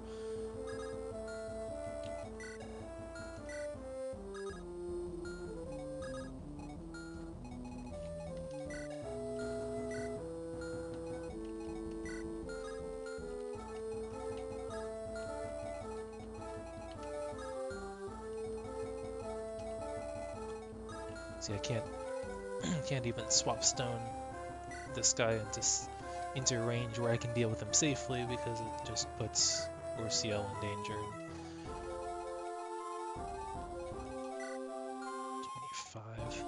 See, I can't even swap stone this guy into a range where I can deal with him safely because it just puts Urciel in danger. 25.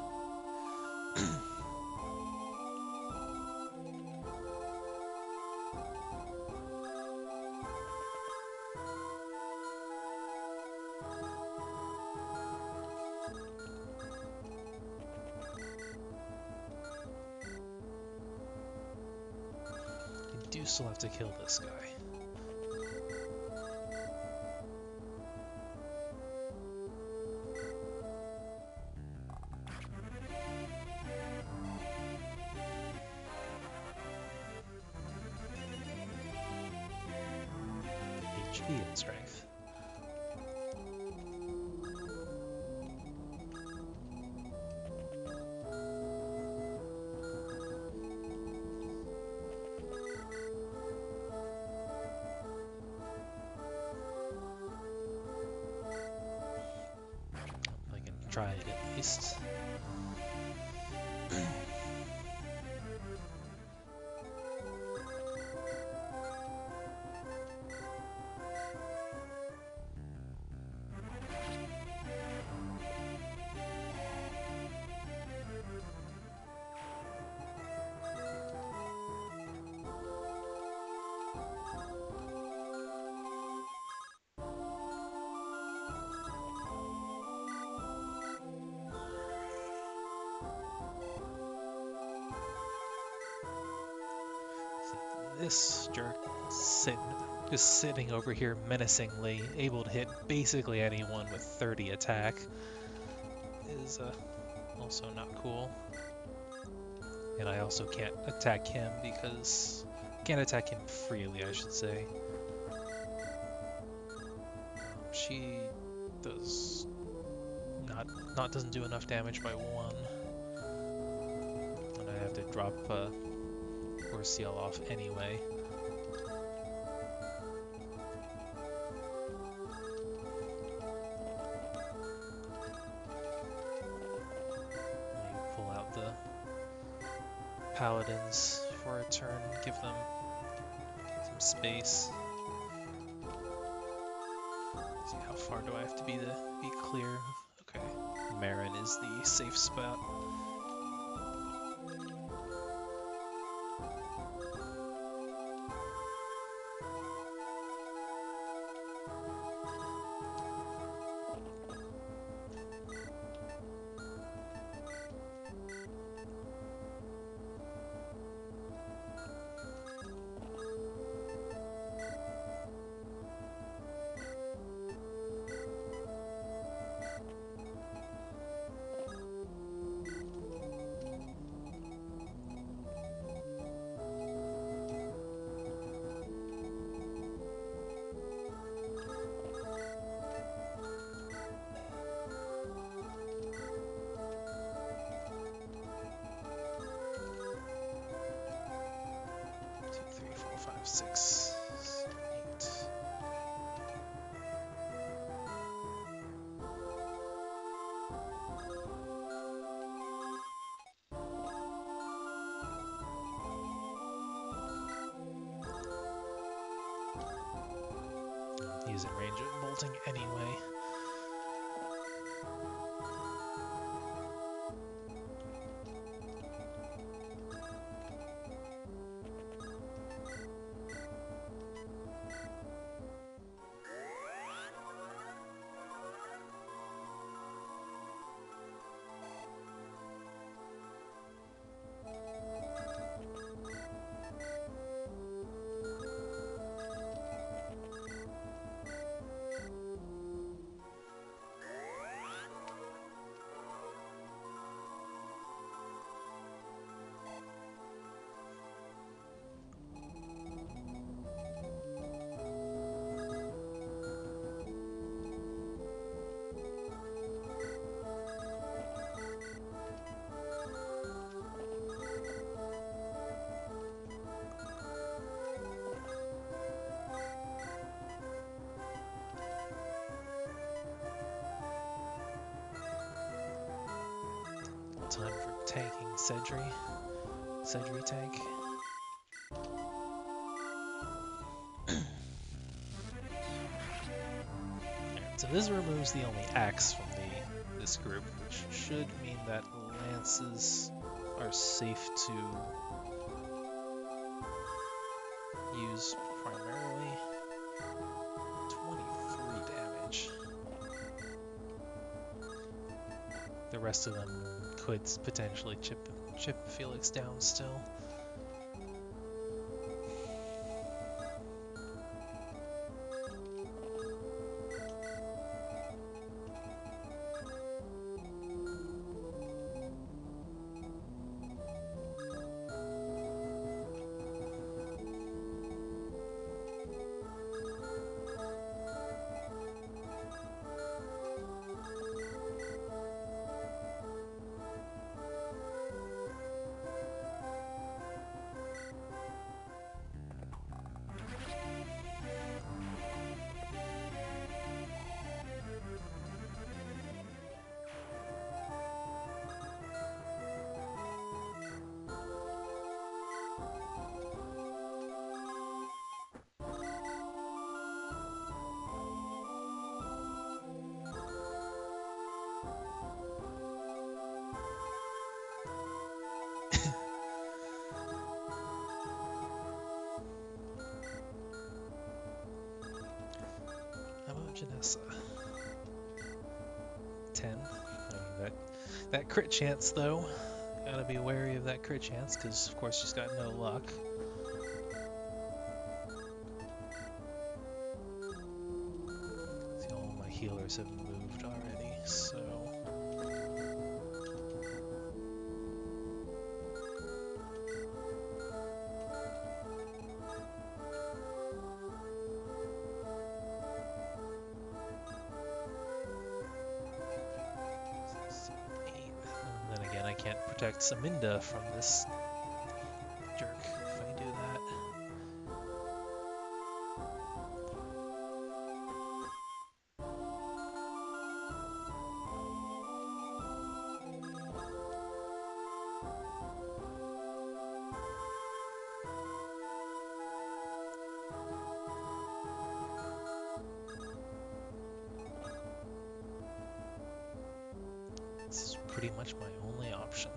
I do still have to kill this guy. HP and strength. I can try it at least. This jerk just sitting over here menacingly, able to hit basically anyone with 30 attack, is also not cool. And I also can't attack him because... can't attack him freely, I should say. She does doesn't do enough damage by 1. And I have to drop Urciel off anyway. I pull out the paladins for a turn, give them some space. Let's see, how far do I have to be clear? Okay, Marin is the safe spot. Six, 8. He's in range of bolting anyway. Time for tanking Sedri. Sedri tank. So this removes the only axe from this group, which should mean that lances are safe to use primarily. 23 damage. The rest of them could potentially chip Felix down still. How about Janessa? 10. I mean, that crit chance though. Gotta be wary of that crit chance because of course she's got no luck. See, all my healers have moved already, so. I can't protect Saminda from this jerk if I do that. This is pretty much my only option.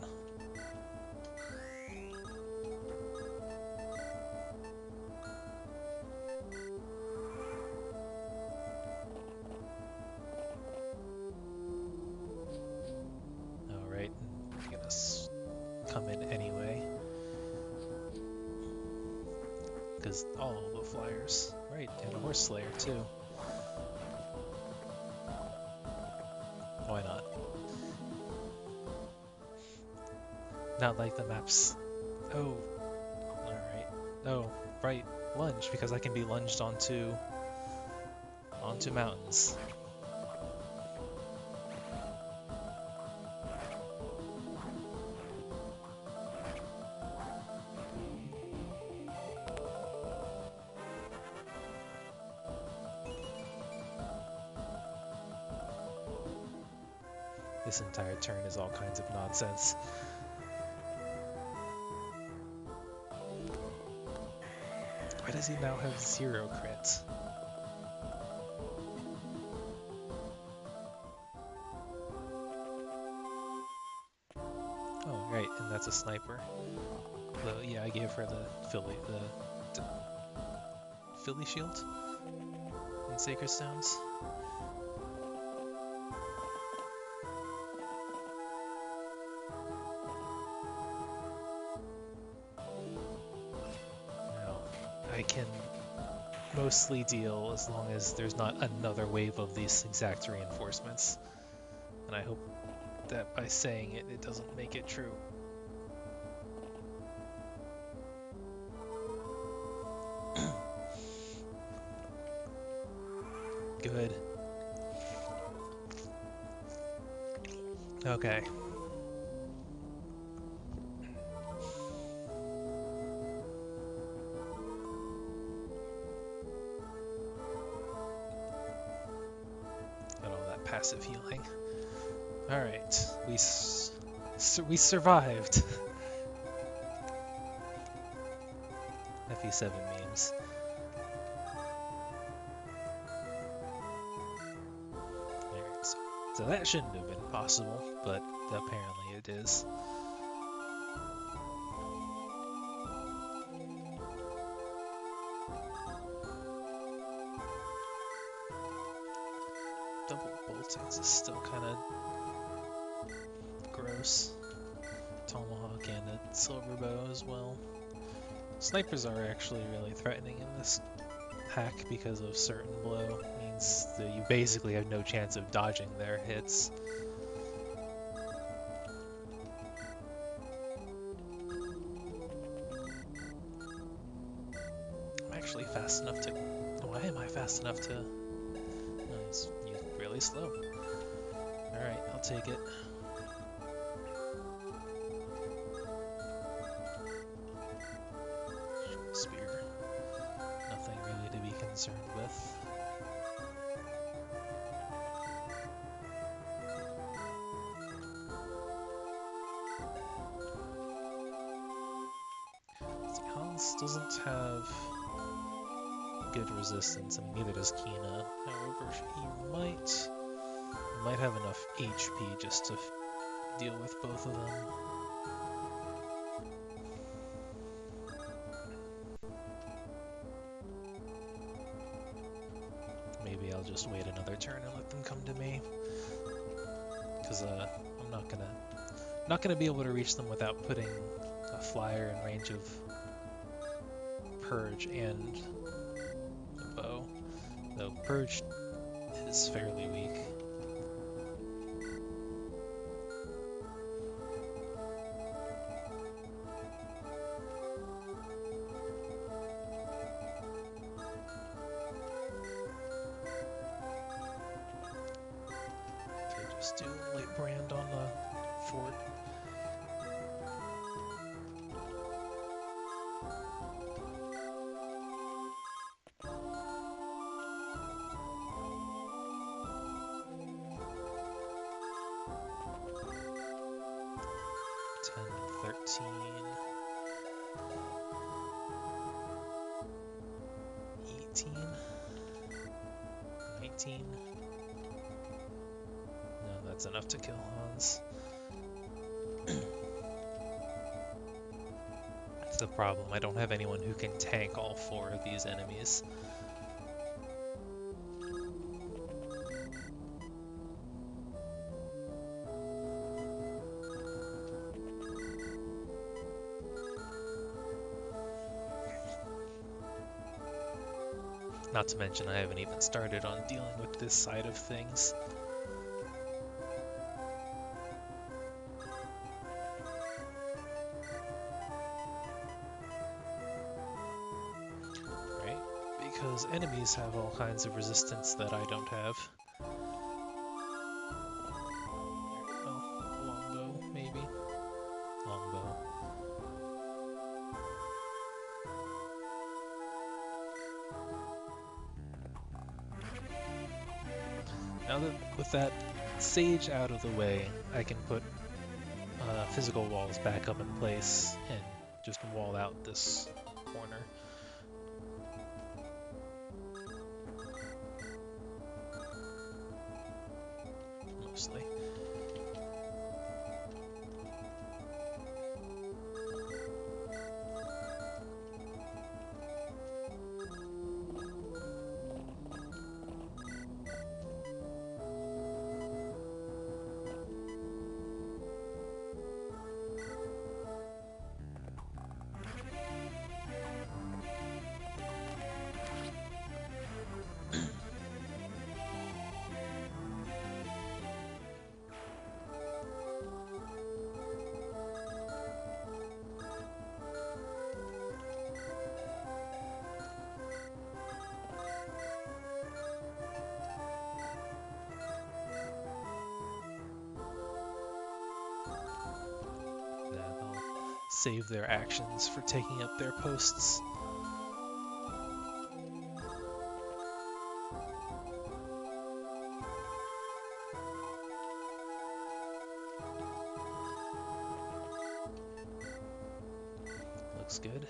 Alright, I'm gonna come in anyway. Because all the flyers, right, and a horse slayer too. Why not? Not like the maps. Oh, alright. Oh, right, lunge, because I can be lunged onto mountains. This entire turn is all kinds of nonsense. Why does he now have 0 crits? Oh, right, and that's a sniper. Yeah, I gave her the Philly shield in Sacred Stones. I can mostly deal as long as there's not another wave of these exact reinforcements. And I hope that by saying it, it doesn't make it true. Good. Okay. Passive healing. Alright, we So we survived. FE7 memes. Alright, so that shouldn't have been possible, but apparently it is. Double boltings is still kind of gross. Tomahawk and a silver bow as well. Snipers are actually really threatening in this hack because of certain blow. It means that you basically have no chance of dodging their hits. I'm actually fast enough to... Why am I fast enough to... No, he's really slow. Alright, I'll take it. Spear. Nothing really to be concerned with. See, Hans doesn't have good resistance, and neither does Kina. However, he might have enough HP just to deal with both of them. Maybe I'll just wait another turn and let them come to me, because I'm not gonna be able to reach them without putting a flyer in range of Purge and a bow. Though Purge is fairly weak. Just do light brand on the fort. Ten, 13, 18, 19. No, that's enough to kill Hans. That's the problem. I don't have anyone who can tank all 4 of these enemies. Not to mention I haven't even started on dealing with this side of things. Right? Because enemies have all kinds of resistance that I don't have. Oh, longbow, maybe? Longbow. Now that with that sage out of the way, I can put physical walls back up in place and just wall out this corner. Mostly. Save their actions for taking up their posts. looks good.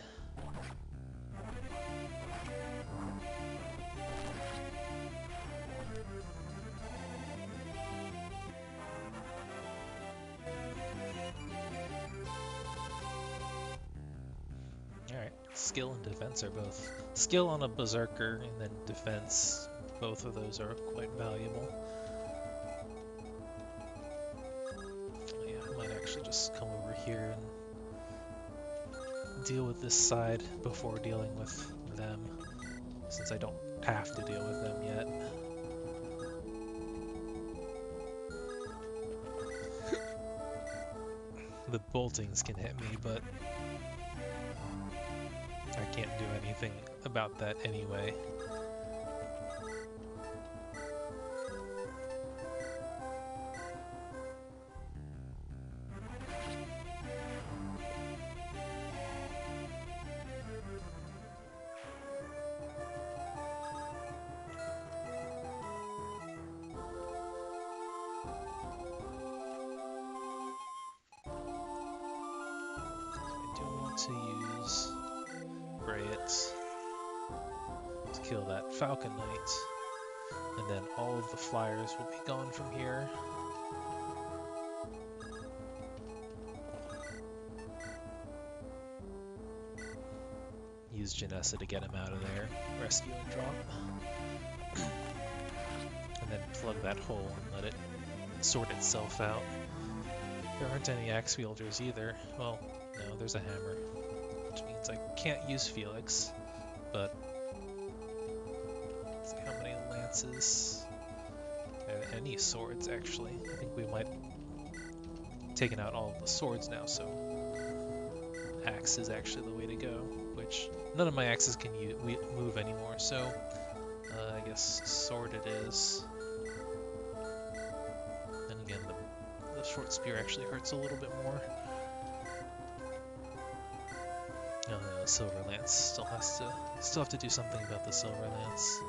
Alright, skill and defense are both. Skill on a berserker and then defense, both of those are quite valuable. Yeah, I might actually just come over here and deal with this side before dealing with them, since I don't have to deal with them yet. The boltings can hit me, but I can't do anything about that anyway. To use Grayets to kill that Falcon Knight, and then all of the flyers will be gone from here. Use Janessa to get him out of there, rescue and drop, and then plug that hole and let it sort itself out. There aren't any axe wielders either. Well, no, there's a hammer, which means I can't use Felix, but let's see how many lances, any swords actually. I think we might have taken out all of the swords now, so axe is actually the way to go, which none of my axes can move anymore, so I guess sword it is. And again, the short spear actually hurts a little bit more. Silver Lance still have to do something about the Silver Lance.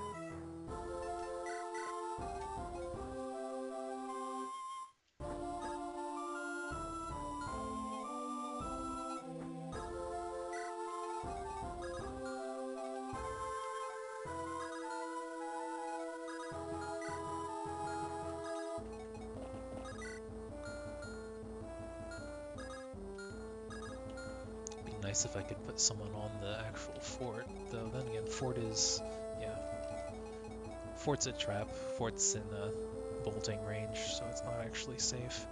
Nice if I could put someone on the actual fort, though then again, fort's a trap. Fort's in bolting range, so it's not actually safe.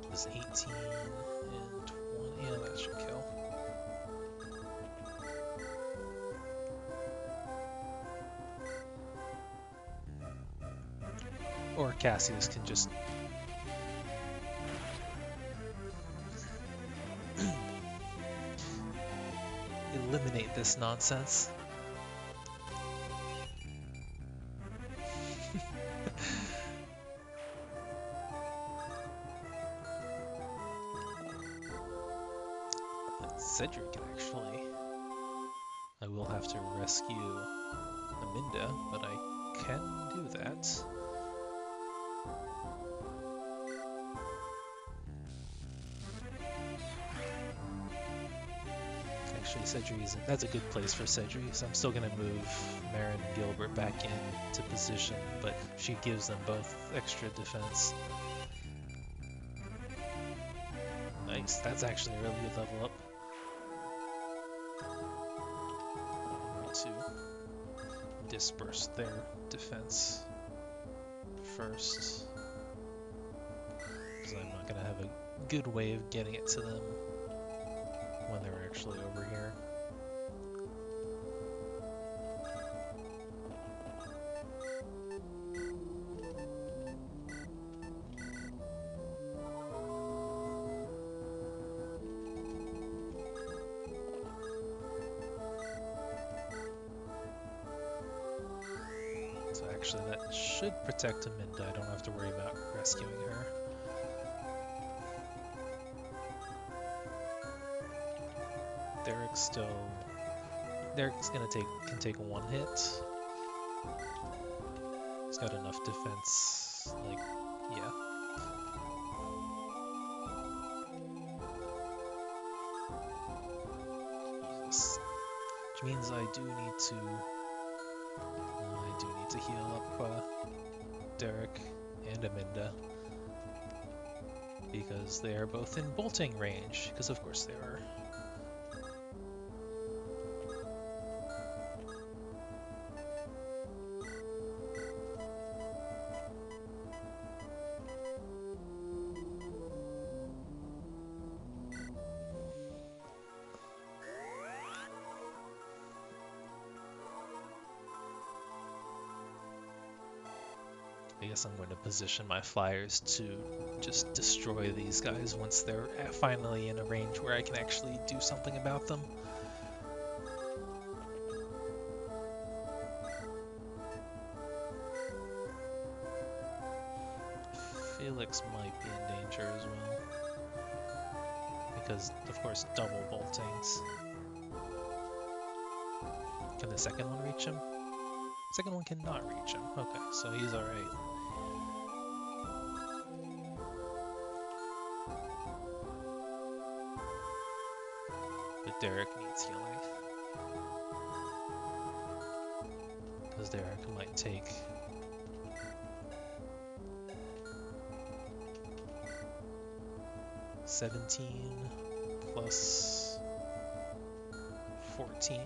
It was 18 and 20, yeah, that should kill. Or Cassius can just eliminate this nonsense. Cedric actually. I will have to rescue Aminda, but I can do that. Actually, that's a good place for Cedri, so I'm still going to move Marin and Gilbert back into position, but she gives them both extra defense. Nice, that's actually a really good level up. To disperse their defense first, because I'm not going to have a good way of getting it to them when they're actually over here. So actually that should protect Aminda. I don't have to worry about rescuing her. Derek's still Derek's can take one hit. He's got enough defense. Like, yeah. Jesus. Which means I do need to heal up Derek and Aminda because they are both in bolting range. Because of course they are. I guess I'm going to position my flyers to just destroy these guys once they're finally in a range where I can actually do something about them. Felix might be in danger as well. Because, of course, double boltings. Can the second one reach him? Second one cannot reach him. Okay, so he's alright. But Derek needs healing. Because Derek might take... $17 plus 14.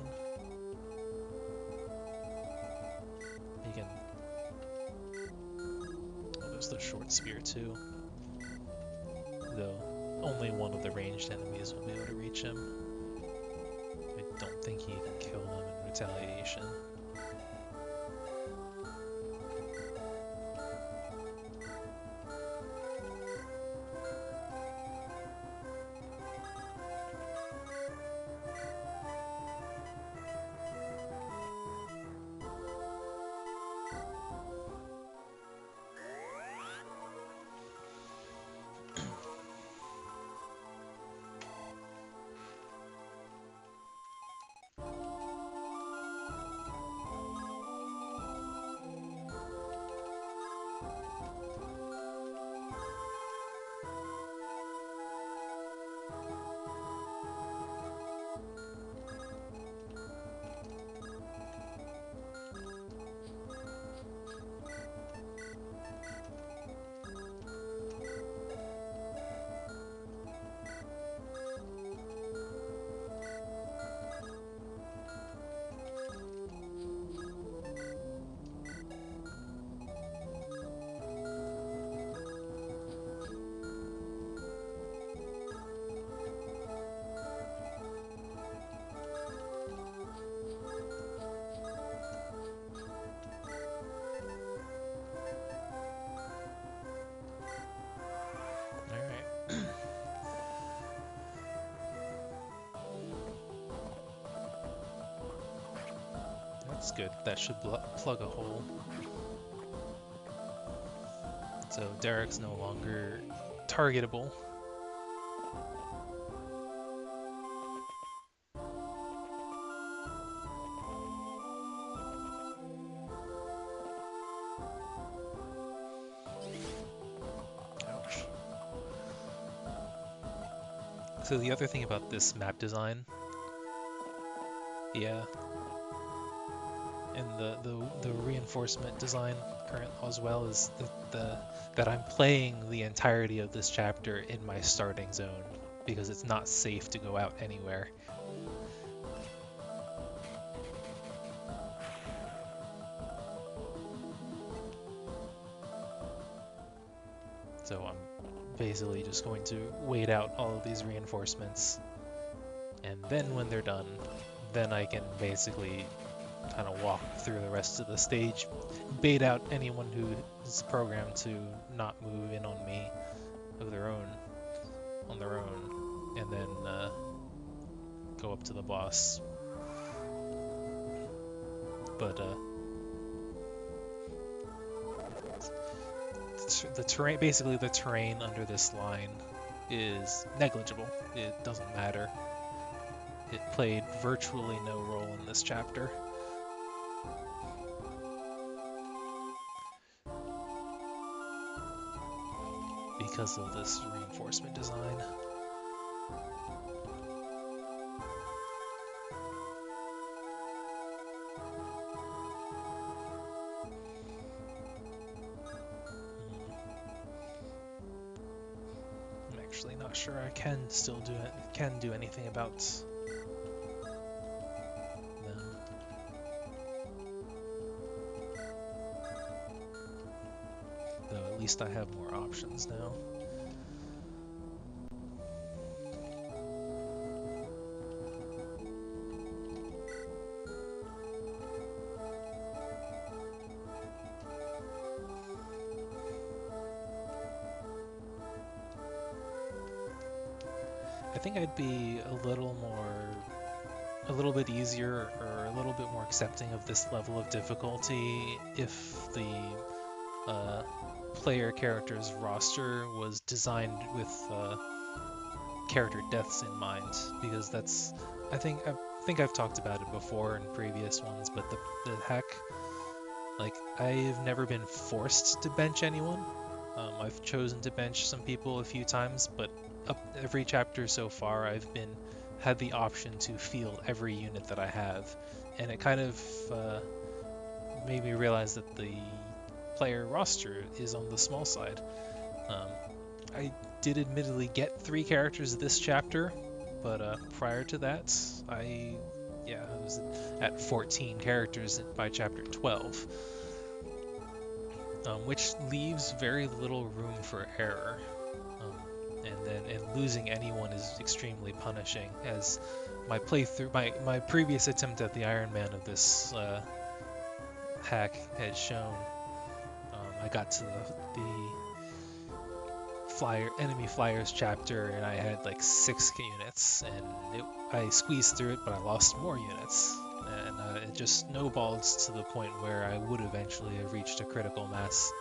He can... Oh, there's the short spear too. Though only one of the ranged enemies will be able to reach him. I don't think he can kill them in retaliation. That's good. That should plug a hole. So Derek's no longer targetable. Ouch. So the other thing about this map design, yeah, and the reinforcement design current as well is that I'm playing the entirety of this chapter in my starting zone because it's not safe to go out anywhere. So I'm basically just going to wait out all of these reinforcements, and then when they're done, then I can basically kind of walk through the rest of the stage, bait out anyone who is programmed to not move in on me on their own, and then go up to the boss. But the terrain, basically the terrain under this line is negligible. It doesn't matter. it played virtually no role in this chapter. Because of this reinforcement design. I'm actually not sure I can still do anything about them. Though at least I have more options now. I think I'd be a little bit easier or a little bit more accepting of this level of difficulty if the player character's roster was designed with character deaths in mind, because that's I think I've talked about it before in previous ones, but the hack, like, I've never been forced to bench anyone. I've chosen to bench some people a few times, but every chapter so far I've had the option to field every unit that I have, and it kind of made me realize that the player roster is on the small side. I did admittedly get 3 characters this chapter, but prior to that, I was at 14 characters by chapter 12, which leaves very little room for error. And losing anyone is extremely punishing, as my playthrough, my previous attempt at the Iron Man of this hack had shown. I got to the enemy flyers chapter, and I had like 6 units, and I squeezed through it, but I lost more units, and it just snowballed to the point where I would eventually have reached a critical mass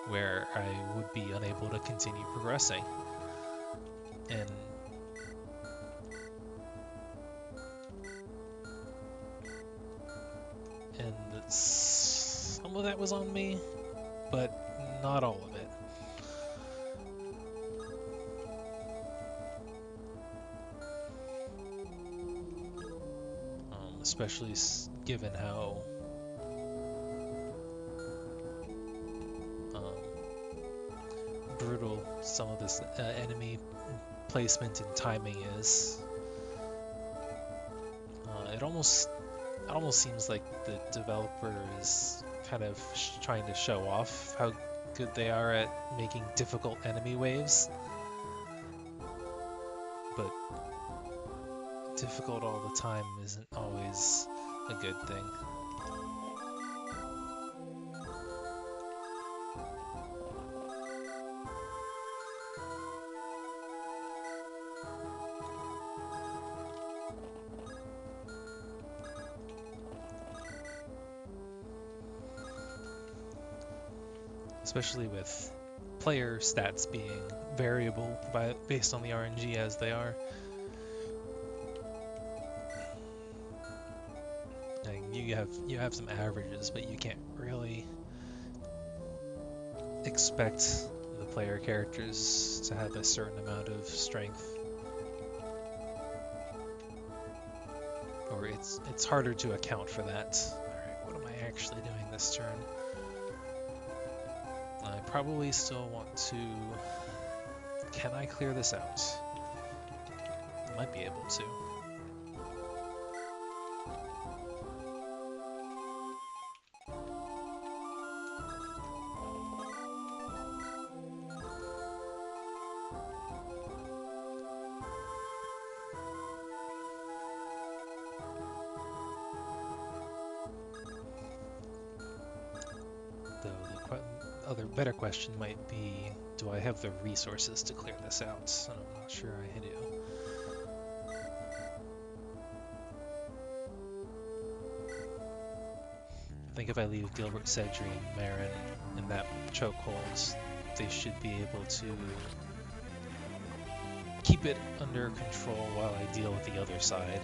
where I would be unable to continue progressing. And some of that was on me, but not all of it. Especially given how brutal some of this enemy placement and timing is. It almost seems like the developer is kind of trying to show off how good they are at making difficult enemy waves, but difficult all the time isn't always a good thing. Especially with player stats being variable based on the RNG as they are. You have some averages, but you can't really expect the player characters to have a certain amount of strength. Or it's harder to account for that. Alright, what am I actually doing this turn? I probably still want to... Can I clear this out? I might be able to. Better question might be, do I have the resources to clear this out? And I'm not sure I do. I think if I leave Gilbert, Sedri, and Marin in that chokehold, they should be able to keep it under control while I deal with the other side.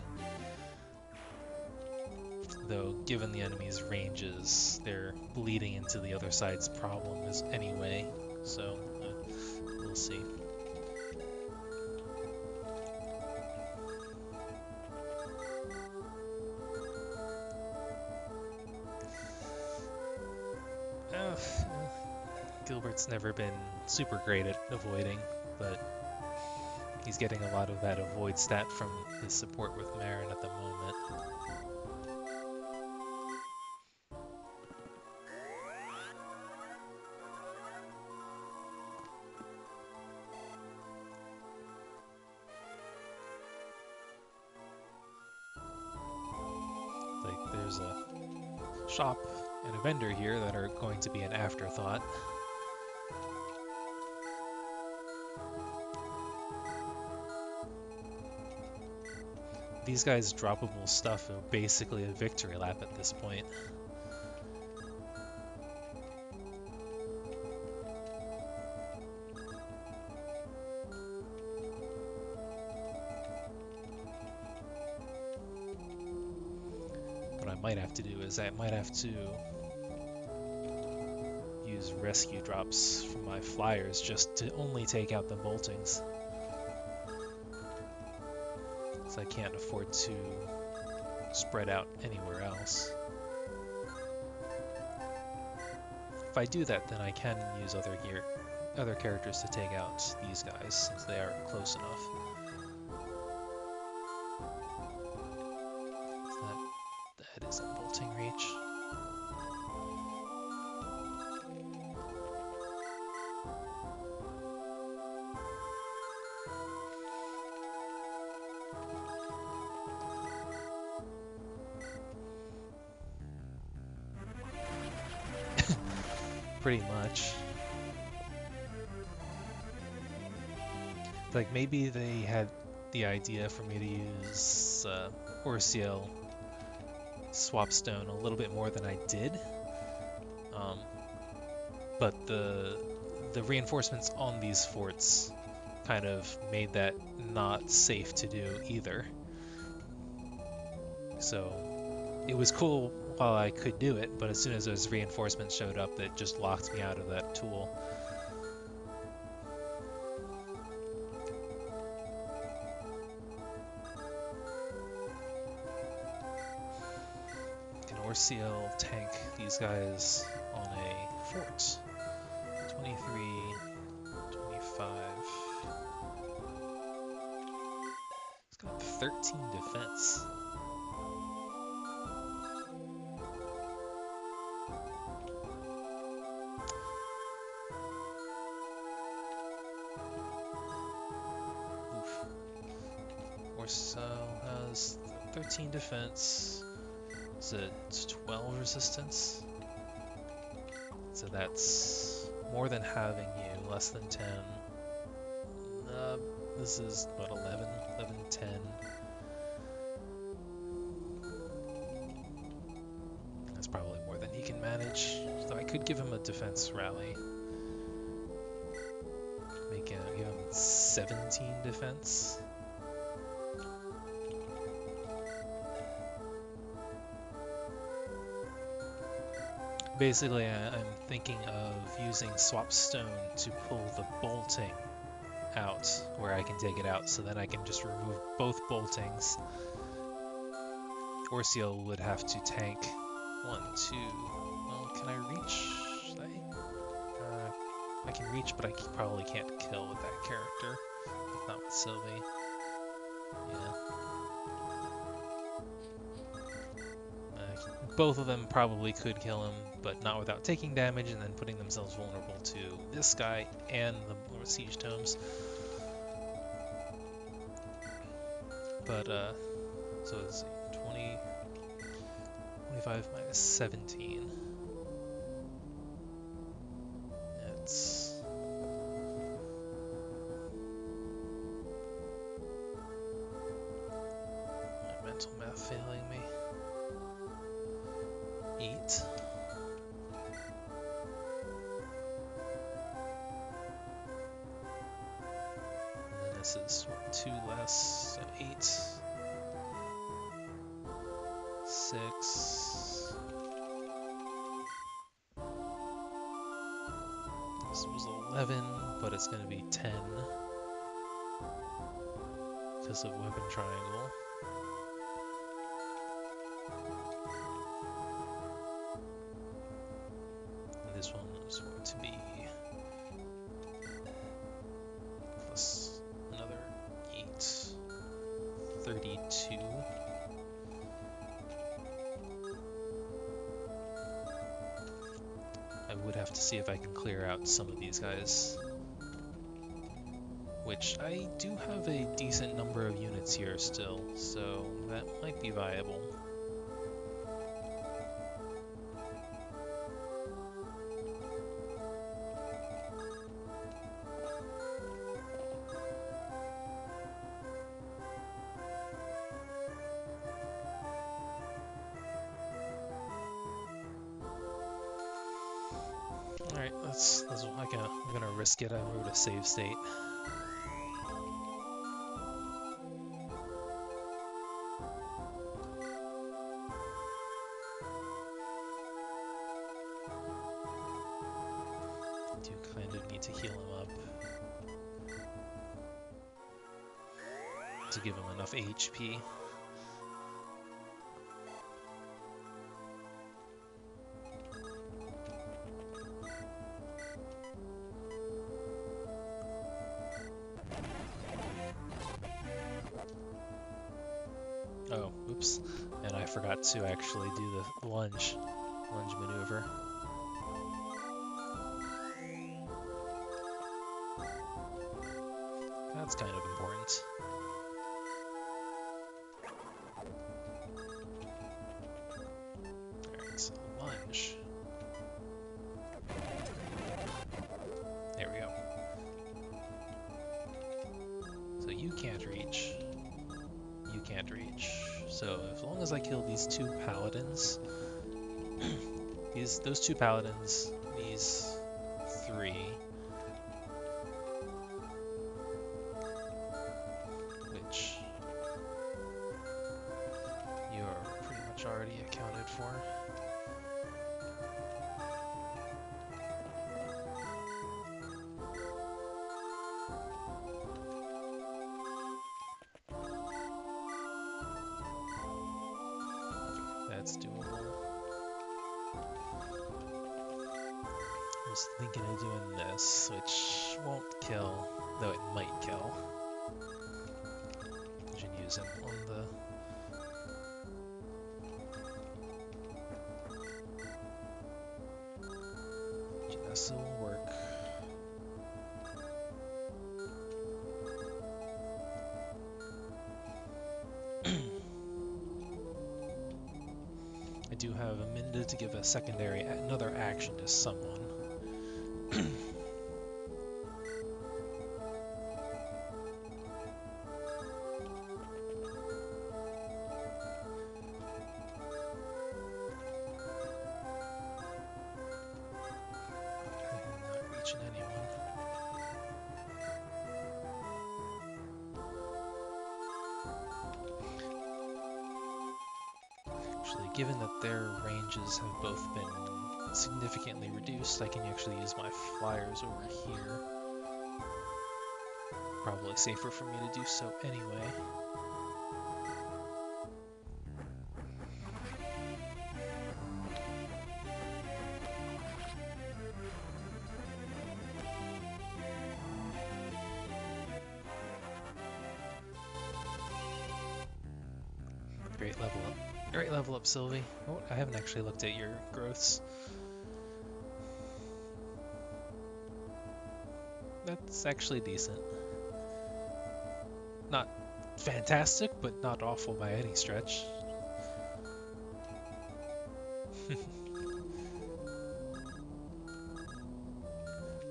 Though, given the enemy's ranges, they're bleeding into the other side's problems anyway, so we'll see. Gilbert's never been super great at avoiding, but he's getting a lot of that avoid stat from his support with Marin at the moment. Like, there's a shop and a vendor here that are going to be an afterthought. These guys' droppable stuff are basically a victory lap at this point. What I might have to do is I might have to use rescue drops from my flyers just to only take out the boltings. I can't afford to spread out anywhere else. If I do that, then I can use other characters to take out these guys, since they are close enough. That is a bolting reach. Pretty much. Like, maybe they had the idea for me to use Orciel Swapstone a little bit more than I did. But the reinforcements on these forts kind of made that not safe to do either. So it was cool while I could do it, but as soon as those reinforcements showed up, that just locked me out of that tool. Can Orciel tank these guys on a fort? 23, 25. It's got 13 defense. Orciel has 13 defense. It's 12 resistance. So that's more than halving you, less than 10. This is about 11, 10. That's probably more than he can manage. So I could give him a defense rally. Give him 17 defense. Basically, I'm thinking of using Swapstone to pull the bolting out, where I can take it out, so then I can just remove both boltings. Orciel would have to tank 1, 2. Well, can I reach? I can reach, but I probably can't kill with that character. Not with Sylvie. Yeah. Both of them probably could kill him, but not without taking damage and then putting themselves vulnerable to this guy and the siege tomes. But, so let's see, 25 minus 17. It's... my mental math failing me. 8. And then this is what? 6. This was 11, but it's going to be 10 because of weapon triangle. And this one is going to be plus another 8, 32. I would have to see if I can clear out some of these guys, which I do have a decent number of units here still, so that might be viable. Alright, I'm gonna risk it. I wrote a save state. Do kind of need to heal him up to give him enough HP. Oh, oops. And I forgot to actually do the lunge maneuver. That's kind of important. Alright, so lunge. There we go. So you can't reach. You can't reach. So as long as I kill these 2 paladins, those 2 paladins, these 3, which you are pretty much already accounted for. That's doable. I was thinking of doing this, which won't kill, though it might kill. I should use him on the... This will work. I do have a Minda to give another action to someone. I'm not reaching anyone. Actually, given that their ranges have both been significantly reduced, I can actually use my flyers over here. Probably safer for me to do so anyway. Great level up, Sylvie. Oh, I haven't actually looked at your growths. That's actually decent. Not fantastic, but not awful by any stretch.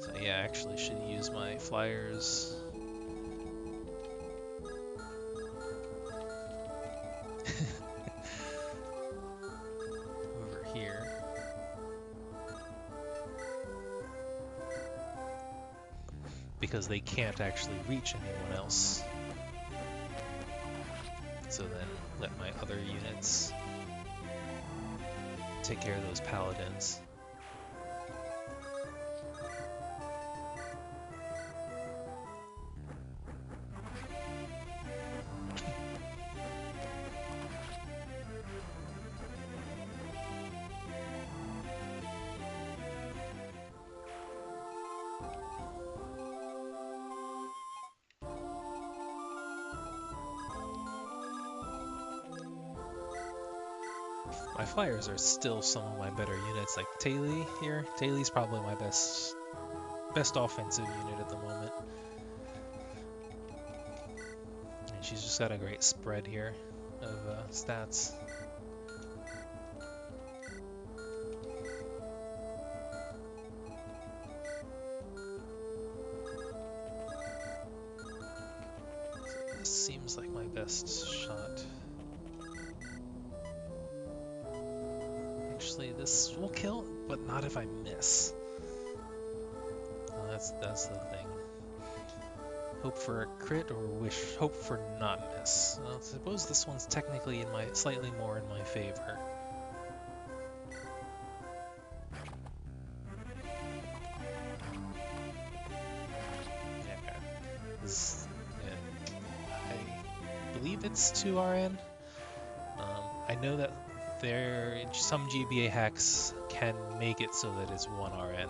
So yeah, I actually should use my flyers. Because they can't actually reach anyone else. So then let my other units take care of those paladins. My flyers are still some of my better units, like Taily here. Taily's probably my best offensive unit at the moment. And she's just got a great spread here of stats. So this seems like my best shot. Actually, this will kill, but not if I miss. Well, that's the thing. Hope for a crit or hope for not miss. Well, I suppose this one's technically slightly more in my favor. Yeah, I believe it's 2 RN. I know that some GBA hacks can make it so that it's 1 RN.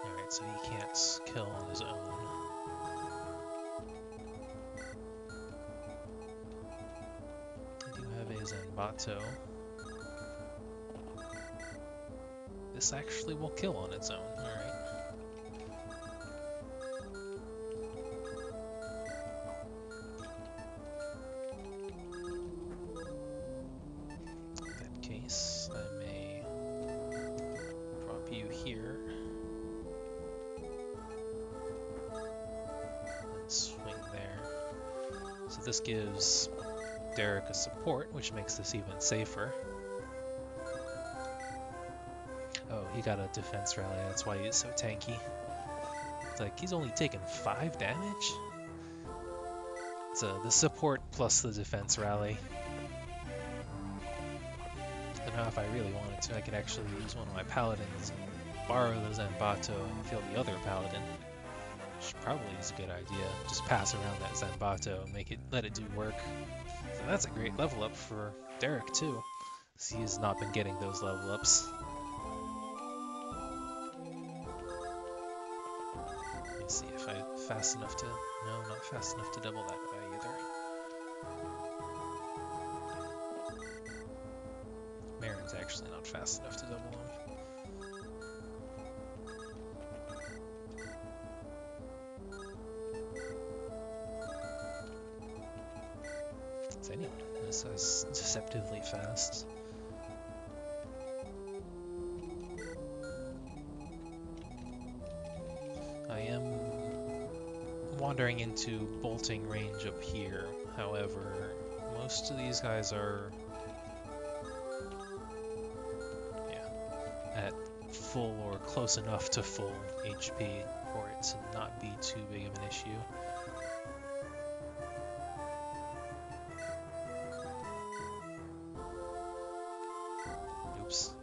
Alright, so he can't kill on his own. I do have a Zanbato. This actually will kill on its own, alright. In that case, I may drop you here. And swing there. So this gives Derek a support, which makes this even safer. Oh, he got a defense rally, that's why he's so tanky. It's like, he's only taken 5 damage? So the support plus the defense rally. And now if I really wanted to, I could actually use one of my paladins, borrow the Zanbato, and kill the other paladin. Which probably is a good idea. Just pass around that Zanbato and let it do work. So that's a great level up for Derek too. He has not been getting those level ups. See if I'm fast enough to... No, not fast enough to double that guy either. Marin's actually not fast enough to double him. Is anyone this is deceptively fast? I am wandering into bolting range up here. However, most of these guys are at full or close enough to full HP for it to not be too big of an issue. Oops.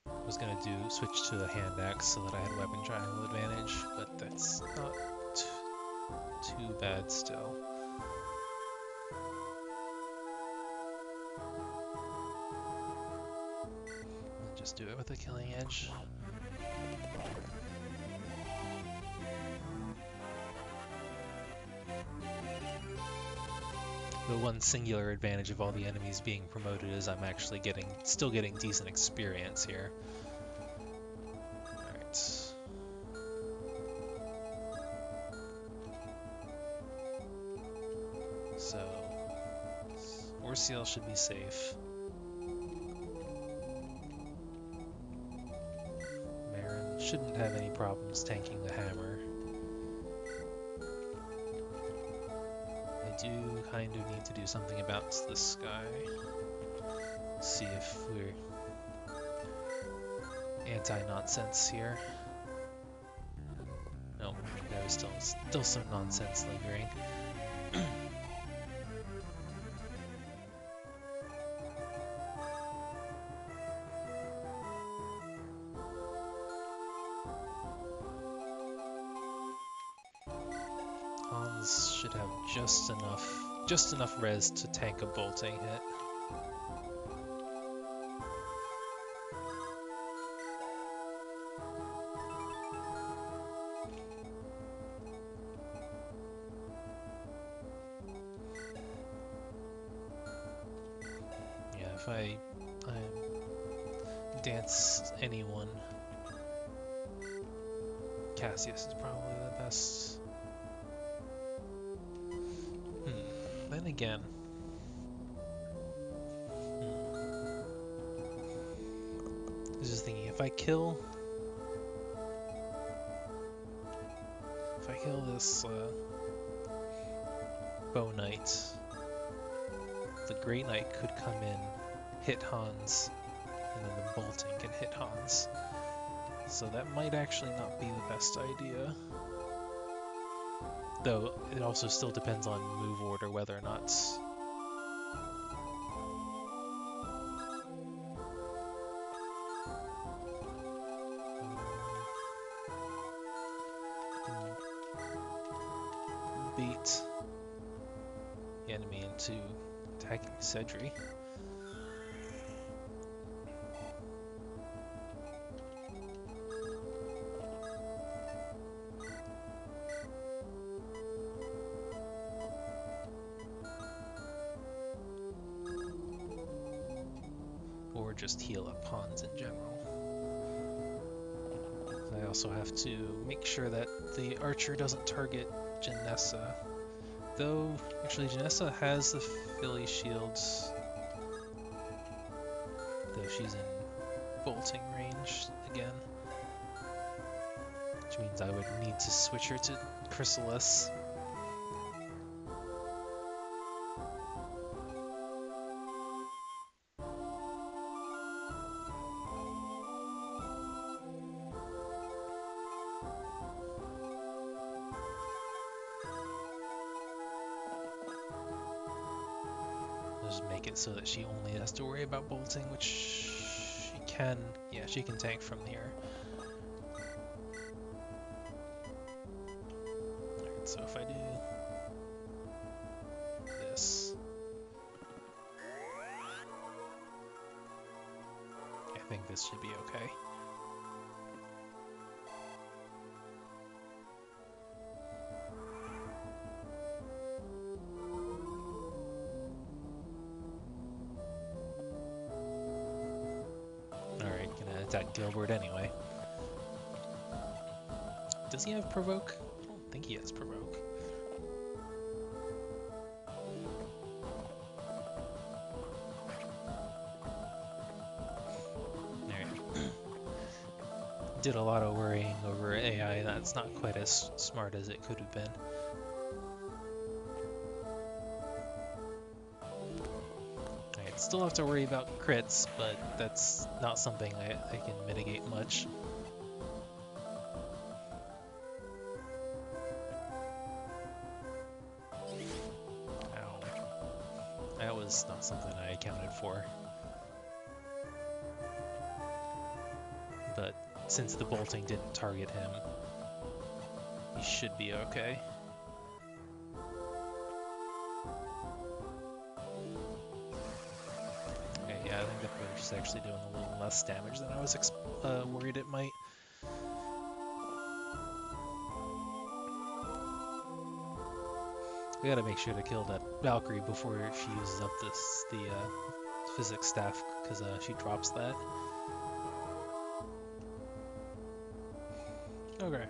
I was gonna switch to the hand axe so that I had weapon triangle advantage, but that's not too bad still. I'll just do it with a killing edge. The one singular advantage of all the enemies being promoted is I'm actually still getting decent experience here. Alright. So, Orciel should be safe. Marin shouldn't have any problems tanking the hammer. I do kind of need to do something about this sky. See if we're anti-nonsense here. No, there's still some nonsense lingering. Hans should have just enough res to tank a bolting hit. Yeah, if I dance anyone, Cassius is probably the best. Then again, I was just thinking, if I kill this Bow Knight, the Grey Knight could come in, hit Hans, and then the bolting can hit Hans. So that might actually not be the best idea. Though it also still depends on move order whether or not bait the enemy into attacking Sedri. Or just heal up Hans in general. I also have to make sure that the archer doesn't target Janessa. Though, actually Janessa has the Philly shields, though she's in bolting range again. Which means I would need to switch her to Chrysalis. Just make it so that she only has to worry about bolting, which she can, yeah, she can tank from here. Alright, so if I do this, I think this should be okay. Attack Gilbert anyway. Does he have provoke? I don't think he has provoke. Alright. Did a lot of worrying over AI that's not quite as smart as it could have been. Still have to worry about crits, but that's not something I can mitigate much. Ow. That was not something I accounted for. But since the bolting didn't target him, he should be okay. Yeah, I think the push is actually doing a little less damage than I was worried it might. We gotta make sure to kill that Valkyrie before she uses up the physics staff, because she drops that. Okay.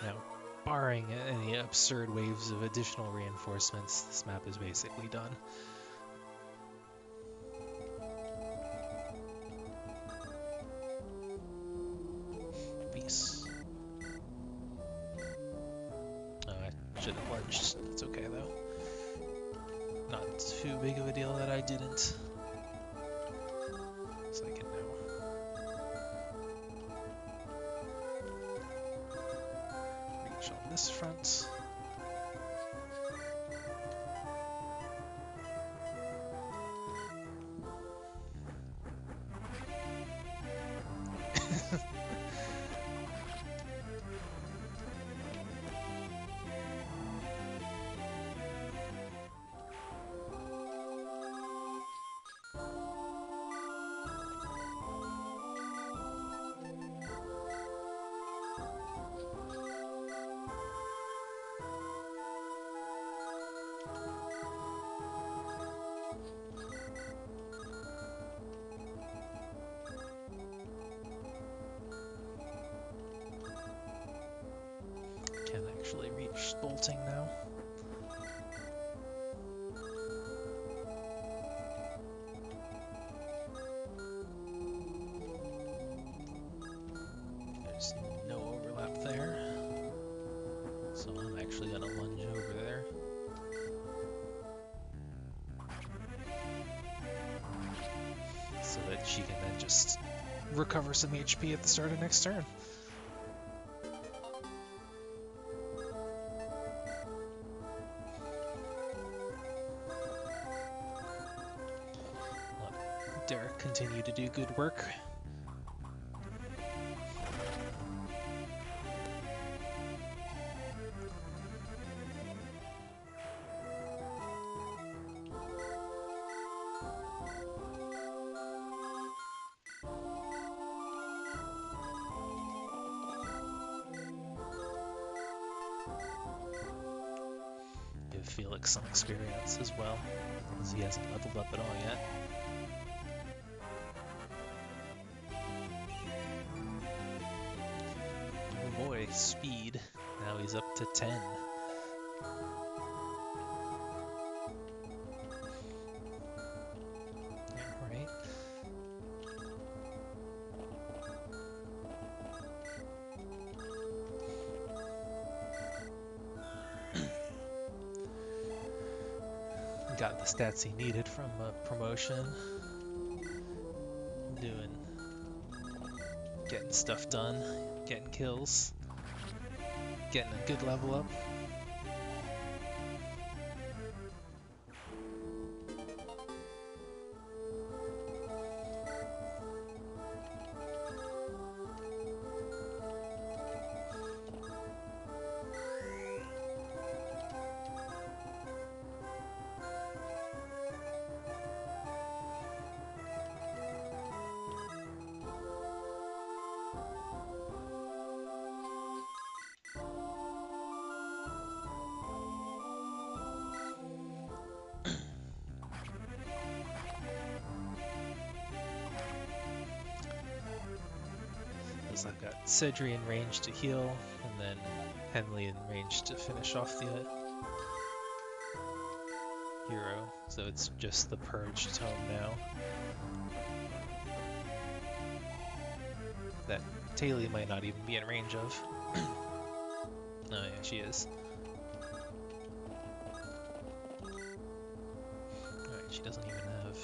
Now, barring any absurd waves of additional reinforcements, this map is basically done. Nice. Oh, I should have lunged. It's okay though. Not too big of a deal that I didn't. So I can now reach on this front. Can actually reach bolting now. There's no overlap there, so I'm actually gonna lunge over there. So that she can then just recover some HP at the start of next turn. Let Derek continue to do good work. Give Felix some experience as well, because he hasn't leveled up at all yet. Oh boy, speed. Now he's up to 10. Alright. Got the stats he needed from promotion. Getting stuff done, getting kills, getting a good level up. I've got Cedri in range to heal, and then Henley in range to finish off the hero. So it's just the Purge tome now. That Taylor might not even be in range of. Oh yeah, she is. Alright, she doesn't even have...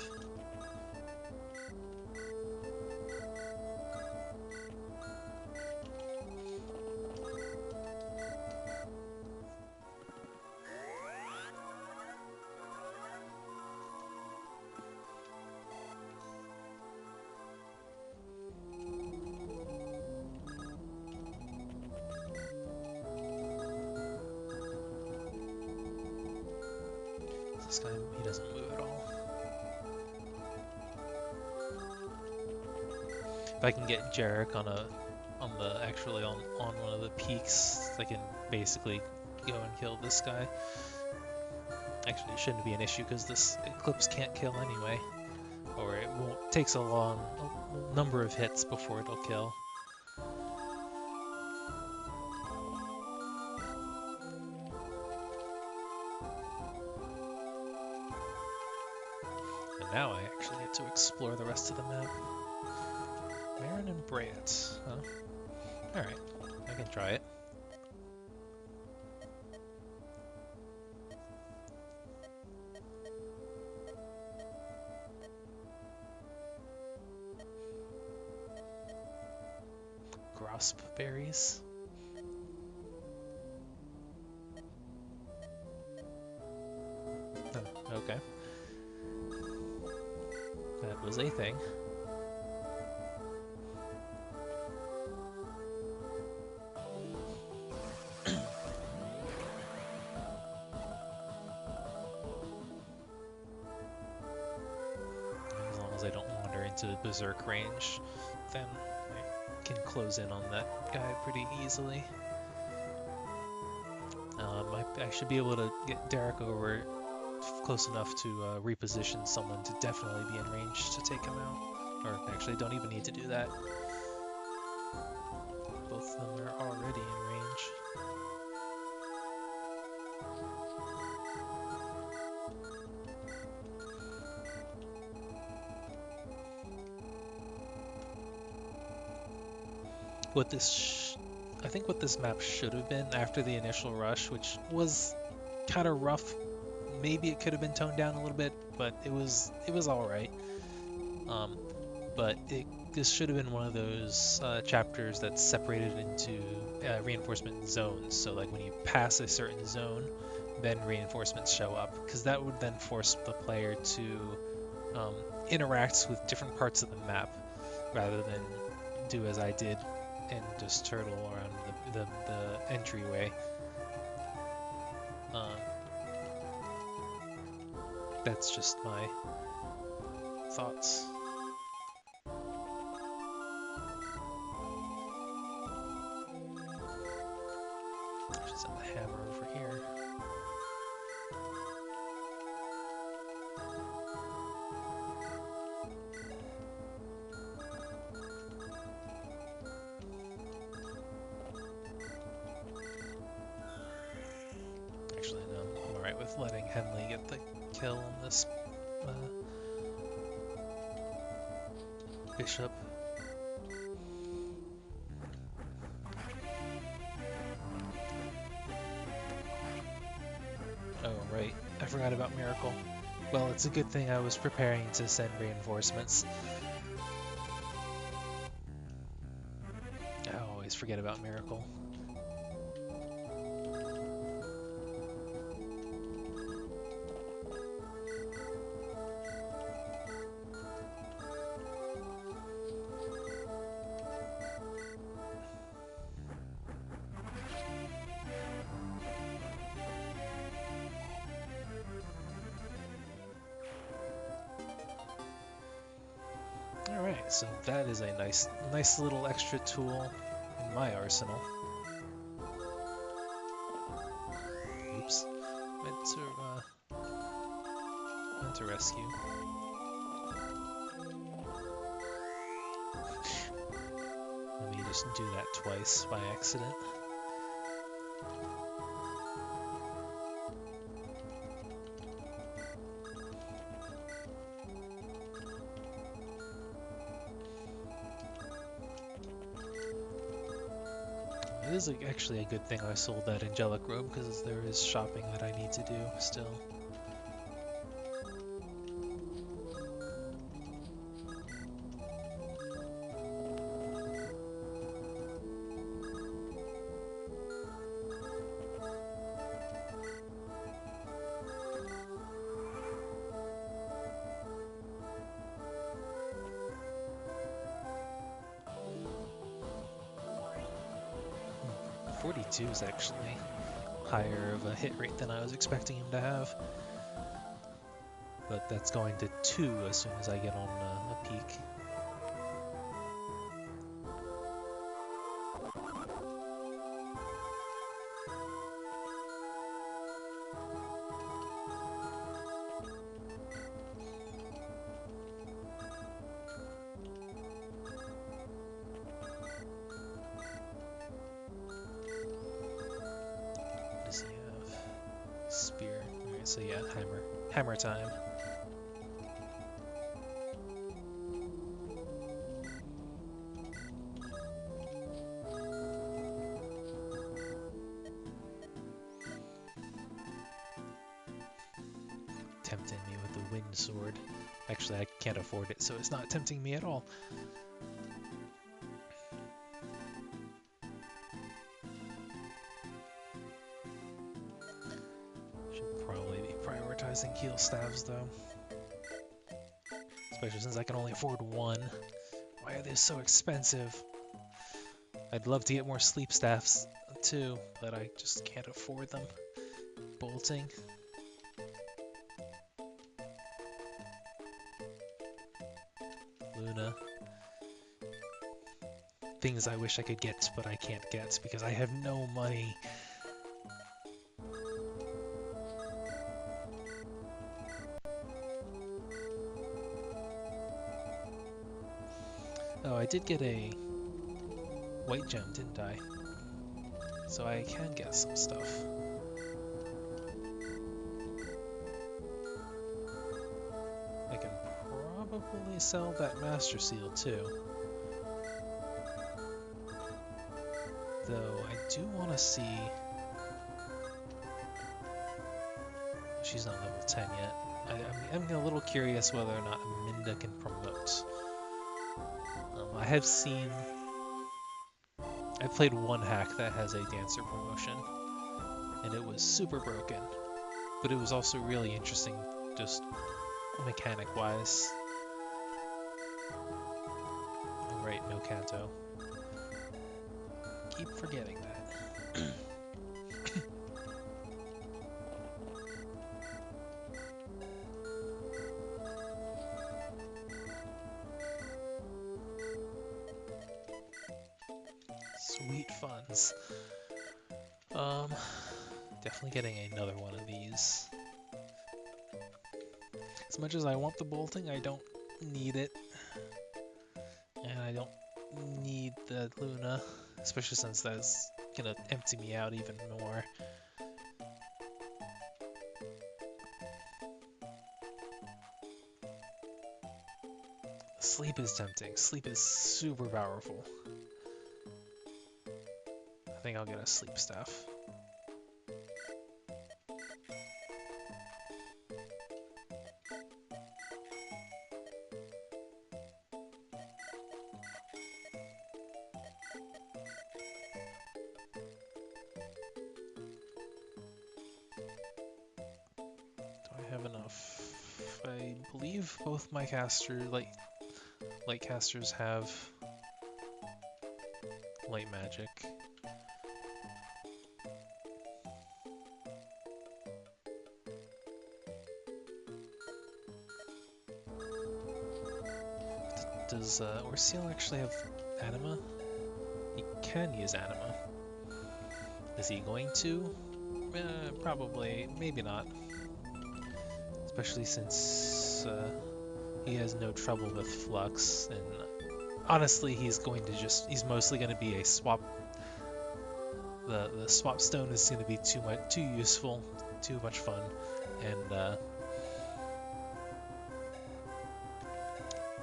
This guy, he doesn't move at all. If I can get Jarek on one of the peaks, I can basically go and kill this guy. Actually, it shouldn't be an issue because this Eclipse can't kill anyway, or it won't. Takes a number of hits before it'll kill. Now I actually get to explore the rest of the map. Marin and Brant, huh? Alright, I can try it. Grasp berries. Oh, okay. That was a thing. As long as I don't wander into berserk range, then I can close in on that guy pretty easily. I should be able to get Derek over close enough to reposition someone to definitely be in range to take him out. Or actually, don't even need to do that. Both of them are already in range. I think what this map should have been after the initial rush, which was kind of rough. Maybe it could have been toned down a little bit, but it was all right. But this should have been one of those chapters that's separated into reinforcement zones. So like when you pass a certain zone, then reinforcements show up, because that would then force the player to interact with different parts of the map rather than do as I did and just turtle around the entryway. That's just my thoughts. Just set the hammer over here. Actually, no, I'm alright with letting Henley get the kill on this bishop. Oh, right. I forgot about Miracle. Well, it's a good thing I was preparing to send reinforcements. I always forget about Miracle. Alright, so that is a nice little extra tool in my arsenal. Oops. Meant to rescue. Let me just do that twice by accident. It is actually a good thing I sold that angelic robe, because there is shopping that I need to do still. .42 is actually higher of a hit rate than I was expecting him to have. But that's going to 2 as soon as I get on a peak. Does he have spear? Alright, so yeah, hammer time. tempting me with the wind sword. Actually, I can't afford it, so it's not tempting me at all. Should probably be prioritizing heal staves, though. Especially since I can only afford one. Why are they so expensive? I'd love to get more sleep staffs, too, but I just can't afford them. Bolting. Luna. Things I wish I could get, but I can't get because I have no money. Oh, I did get a white gem, didn't I? So I can get some stuff. I can probably sell that Master Seal too. Though I do want to see... She's not level 10 yet. I'm a little curious whether or not Minda can promote. I have seen... I've played one hack that has a Dancer promotion, and it was super broken. But it was also really interesting, just mechanic-wise. Oh, right, no Kanto. Keep forgetting that. Sweet funds. Definitely getting another one of these. As much as I want the bolting, I don't need it. And I don't need the Luna, especially since that's gonna empty me out even more. Sleep is tempting. Sleep is super powerful. I think I'll get a sleep staff. I believe both my light casters have light magic. Does Orseal actually have anima? He can use anima. Is he going to? Probably, maybe not. Especially since he has no trouble with flux, and honestly he's mostly going to be a swap. The swap stone is going to be too useful, too much fun, and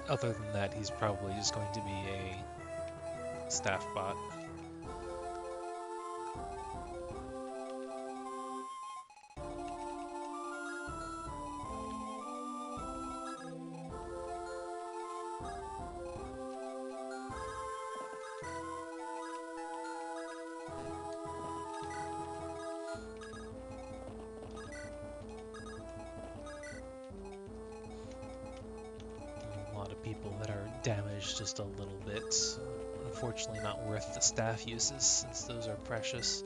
other than that he's probably just going to be a staff bot. People that are damaged just a little bit. Unfortunately not worth the staff uses, since those are precious.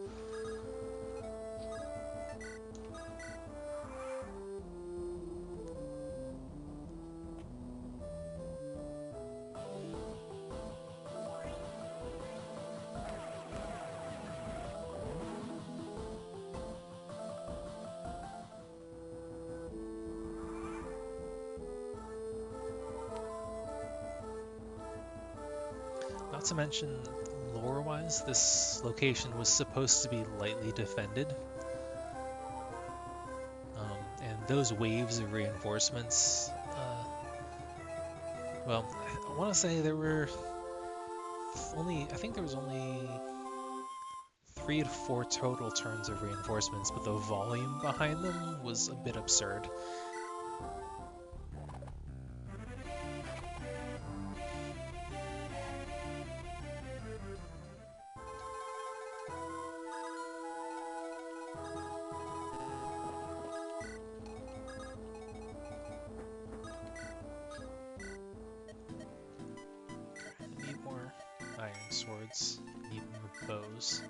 Not to mention, lore-wise, this location was supposed to be lightly defended. And those waves of reinforcements, well, I want to say there were I think there was only 3 to 4 total turns of reinforcements, but the volume behind them was a bit absurd. iron swords. Need more bows.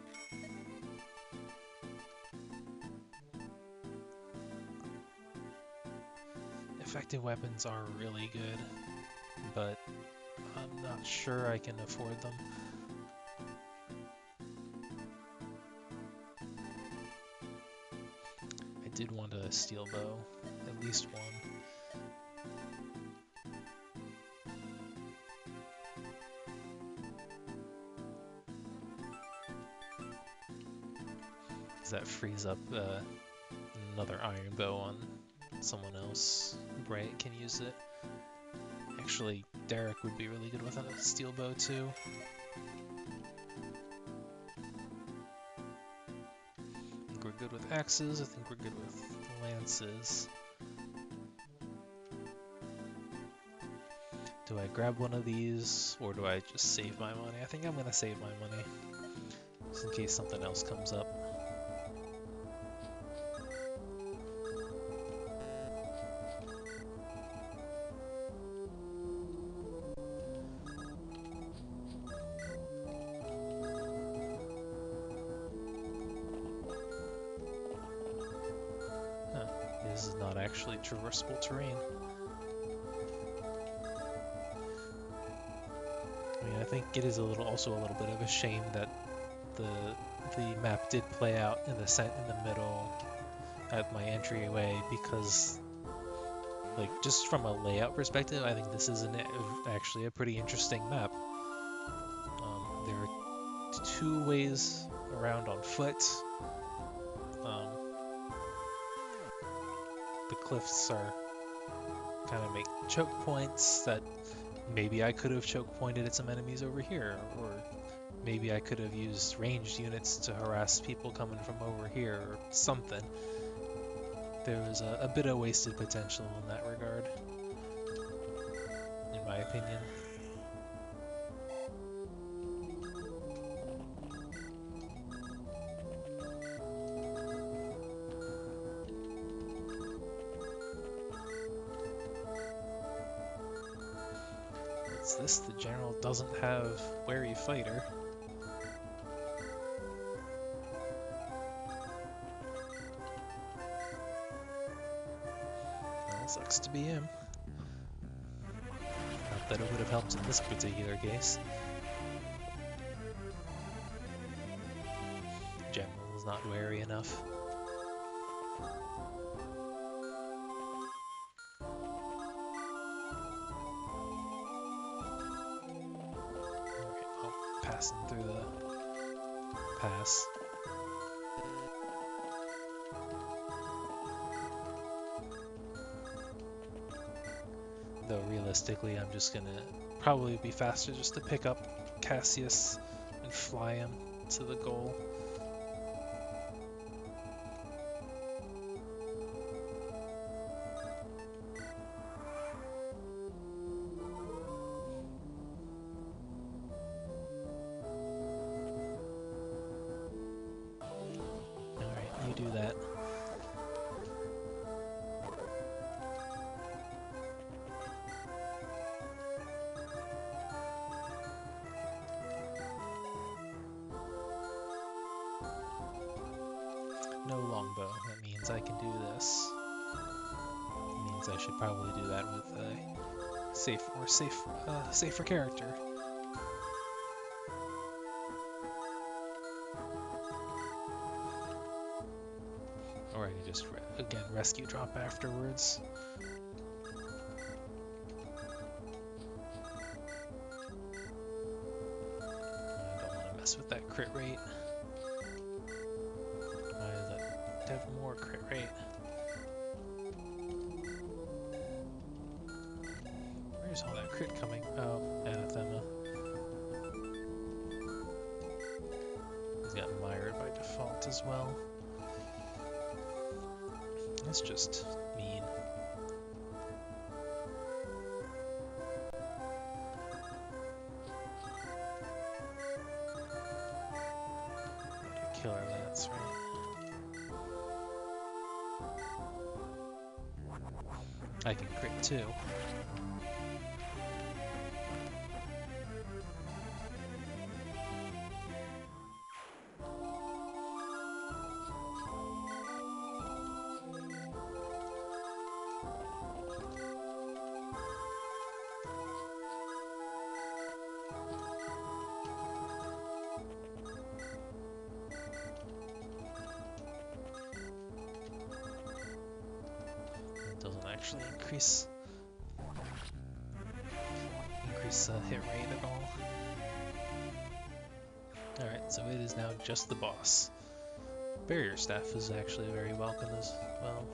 Effective weapons are really good, but I'm not sure I can afford them. I did want a steel bow, at least one. That frees up another iron bow on someone else. Bright can use it. Actually, Derek would be really good with a steel bow too. I think we're good with axes. I think we're good with lances. Do I grab one of these, or do I just save my money? I think I'm gonna save my money, just in case something else comes up. This is not actually traversable terrain. I mean, I think it is also a little bit of a shame that the map did play out in the middle at my entryway, because, like, just from a layout perspective, I think this is actually a pretty interesting map. There are 2 ways around on foot. The cliffs are kind of make choke points that maybe I could have choke pointed at some enemies over here, or maybe I could have used ranged units to harass people coming from over here, or something. There was a bit of wasted potential in that regard, in my opinion. What's this? The general doesn't have wary fighter. Well, sucks to be him. Not that it would have helped in this particular case. General is not wary enough. Passing through the pass. Though realistically, I'm just gonna probably be faster just to pick up Cassius and fly him to the goal. Do that. No longbow. That means I can do this. It means I should probably do that with a safer character. Or I can just, again, rescue drop afterwards. I don't want to mess with that crit rate. Why does that have more crit rate? Where's all that crit coming? Oh, Anathema. He's got mired by default as well. That's just mean. Killer Lance, right? I can crit too. actually increase hit rate at all. Alright, so it is now just the boss. Barrier staff is actually very welcome as well.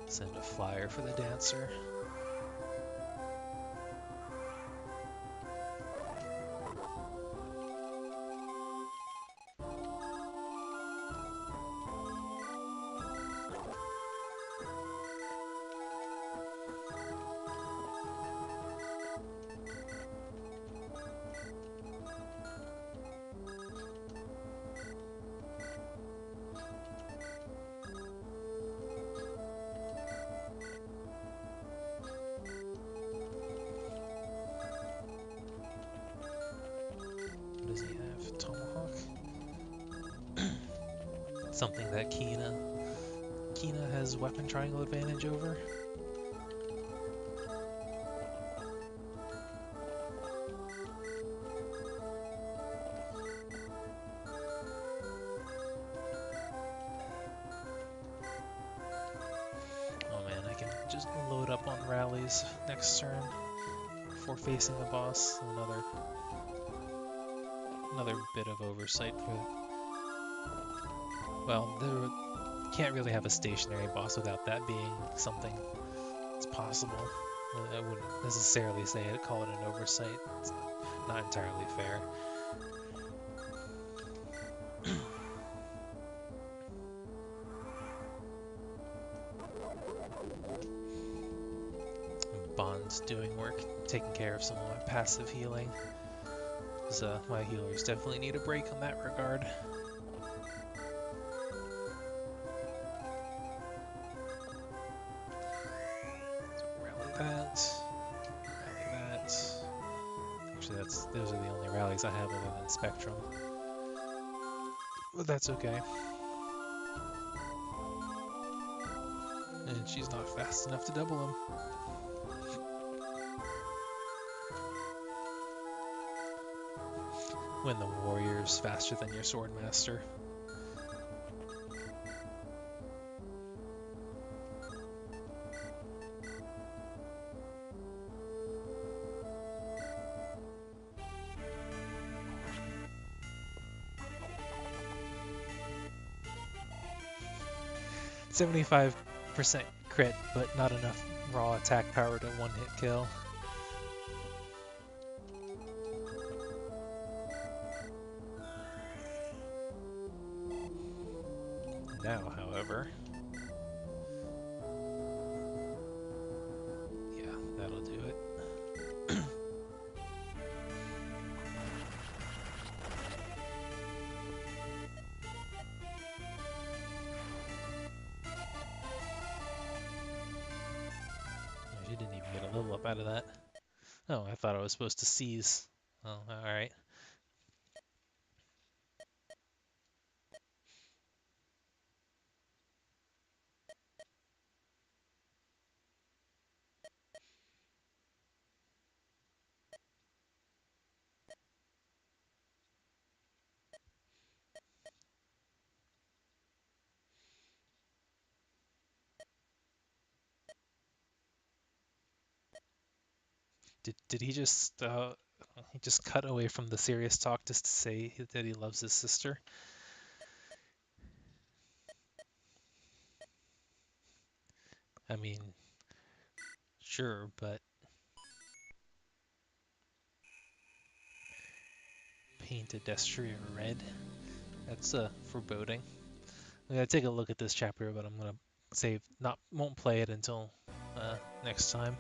Send a flyer for the dancer. What does he have? Tomahawk? Something that Kina has weapon triangle advantage over. Oh man, I can just load up on rallies next turn before facing the boss. Another bit of oversight for. Well, there can't really have a stationary boss without that being something that's possible. I wouldn't necessarily call it an oversight. It's not entirely fair. Bond's doing work, taking care of some of my passive healing. Because my healers definitely need a break on that regard. Rally that. Actually, those are the only rallies I have other than Spectrum. But that's okay. And she's not fast enough to double him. When the warrior's faster than your swordmaster. .75% crit, but not enough raw attack power to one-hit kill. Now, however, yeah, that'll do it. She didn't even get a level up out of that. Oh, I thought I was supposed to seize. Oh, alright. Did he just cut away from the serious talk just to say that he loves his sister? I mean, sure, but painted Destria red? That's foreboding. I'm gonna take a look at this chapter, but I'm gonna won't play it until next time.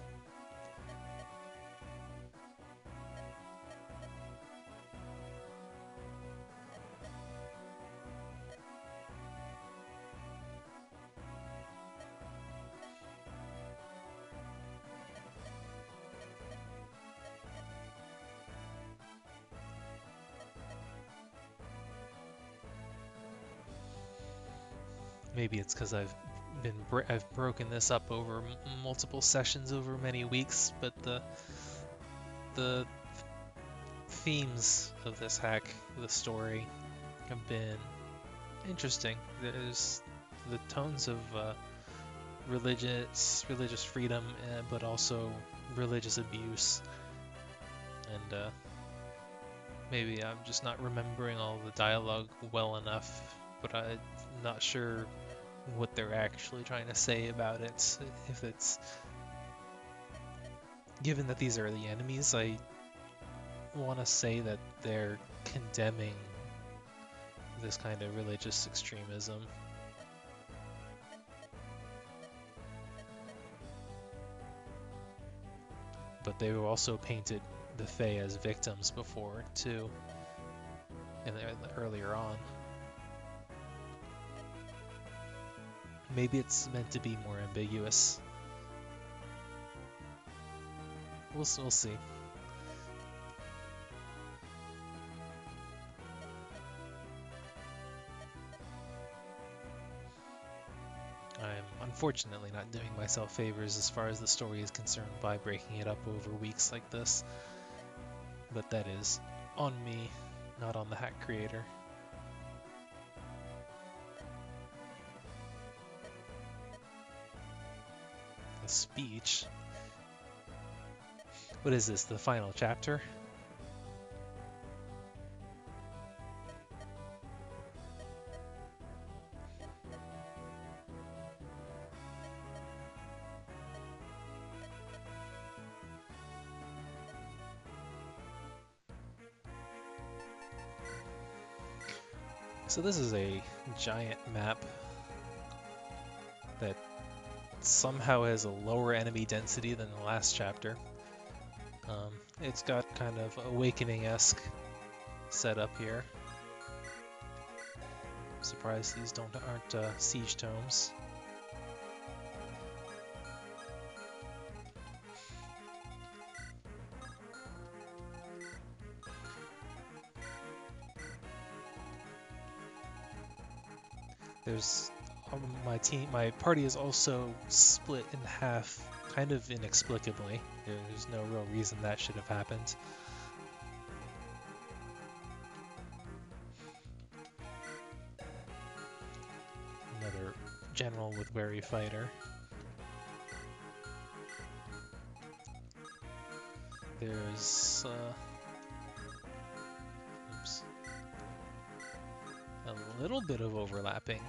Maybe it's because I've I've broken this up over multiple sessions over many weeks, but the themes of this hack, the story, have been interesting. There's the tones of religious freedom, but also religious abuse, and maybe I'm just not remembering all the dialogue well enough, but I'm not sure what they're actually trying to say about it. If it's given that these are the enemies, I want to say that they're condemning this kind of religious extremism. But they also painted the Fae as victims before, too, earlier on. Maybe it's meant to be more ambiguous. We'll see. I'm unfortunately not doing myself favors as far as the story is concerned by breaking it up over weeks like this. But that is on me, not on the hack creator. The speech? What is this, the final chapter? So this is a giant map that somehow has a lower enemy density than the last chapter. It's got kind of Awakening-esque setup here. I'm surprised these aren't siege tomes. There's my party is also split in half, kind of inexplicably. There's no real reason that should have happened. Another general with wary fighter. There's a little bit of overlapping,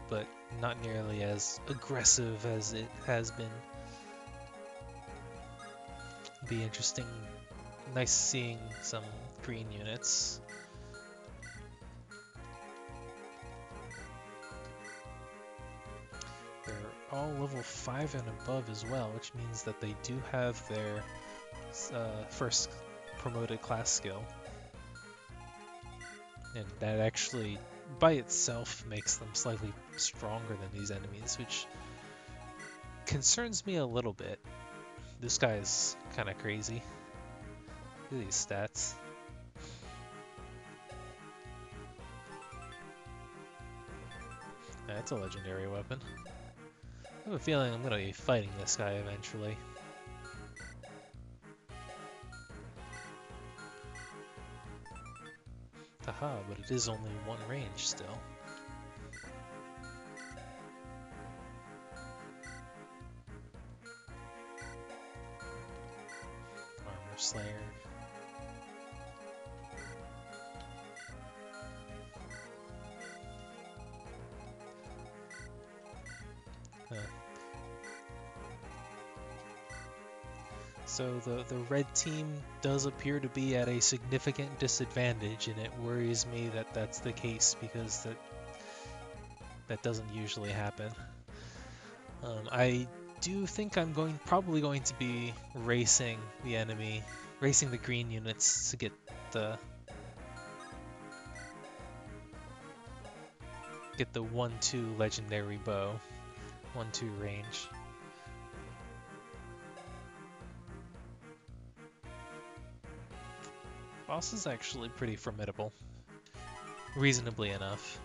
but not nearly as aggressive as it has been. Be interesting. Nice seeing some green units. They're all level 5 and above as well, which means that they do have their first promoted class skill. And that actually, by itself, makes them slightly stronger than these enemies, which concerns me a little bit. This guy is kind of crazy. Look at these stats. That's a legendary weapon. I have a feeling I'm going to be fighting this guy eventually. Haha, but it is only one range still. Armor Slayer. So the red team does appear to be at a significant disadvantage, and it worries me that that's the case, because that doesn't usually happen. I do think I'm probably going to be racing the green units to get the 1/2 legendary bow, 1/2 range. Boss is actually pretty formidable, reasonably enough.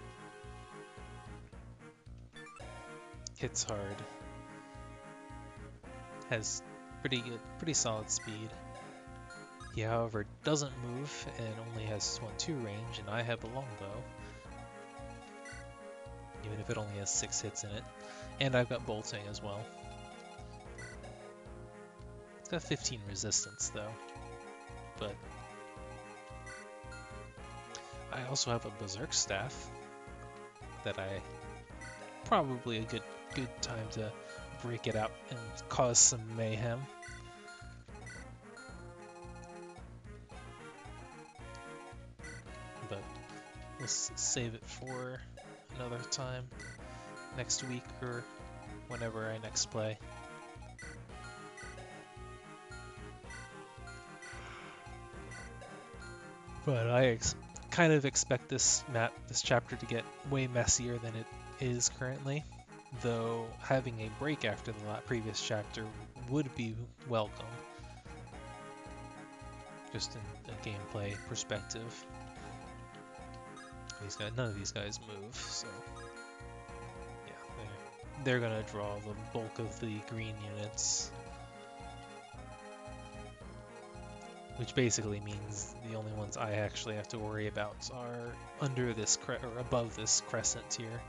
hits hard, has pretty solid speed. He, however, doesn't move and only has 1-2 range, and I have a longbow, even if it only has 6 hits in it. And I've got bolting as well. It's got 15 resistance though, but I also have a berserk staff that probably a good time to break it out and cause some mayhem. But we'll save it for another time, next week or whenever I next play. But I kind of expect this chapter to get way messier than it is currently, though having a break after the previous chapter would be welcome, just in a gameplay perspective. None of these guys move, so yeah, they're gonna draw the bulk of the green units. Which basically means the only ones I actually have to worry about are under this or above this crescent here.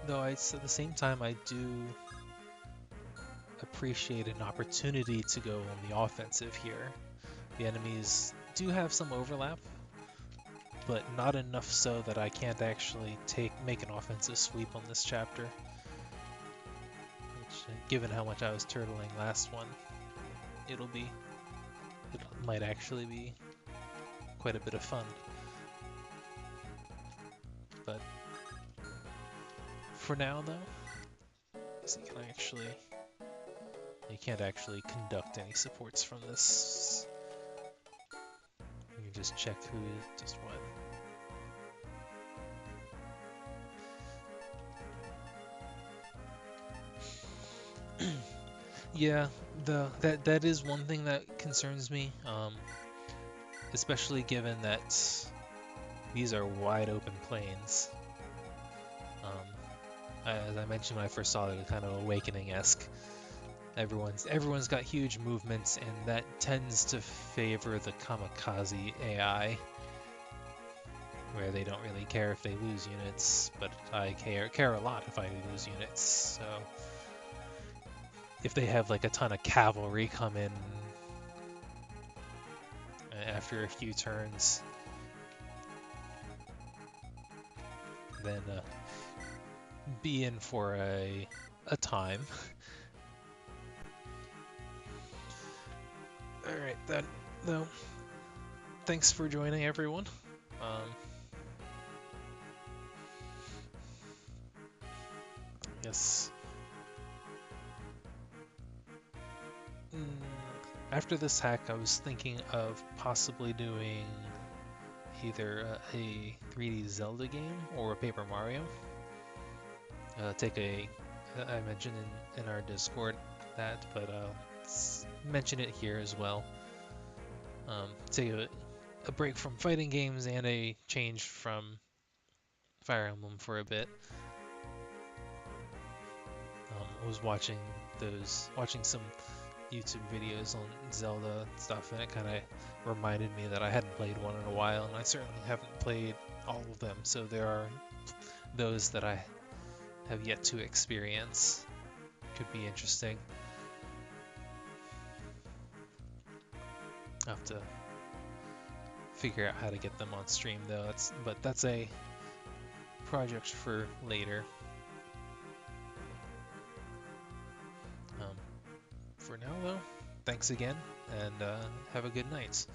Though at the same time, I do appreciate an opportunity to go on the offensive here. The enemies do have some overlap, but not enough so that I can't actually make an offensive sweep on this chapter. Which, given how much I was turtling last one, it might actually be quite a bit of fun. But for now, though, you can't actually conduct any supports from this. You can just check who just what. Yeah, that is one thing that concerns me, especially given that these are wide open plains. As I mentioned when I first saw it, kind of Awakening-esque. Everyone's got huge movements, and that tends to favor the kamikaze AI, where they don't really care if they lose units, but I care a lot if I lose units. So if they have like a ton of cavalry come in after a few turns, then be in for a time. Alright then, though, thanks for joining everyone. Yes. After this hack, I was thinking of possibly doing either a 3D Zelda game or a Paper Mario. I mentioned in our Discord that, but mention it here as well. Take a break from fighting games and a change from Fire Emblem for a bit. I was watching some YouTube videos on Zelda stuff, and it kind of reminded me that I hadn't played one in a while, and I certainly haven't played all of them, so there are those that I have yet to experience. Could be interesting. I'll have to figure out how to get them on stream though, but that's a project for later. For now though, thanks again, and have a good night.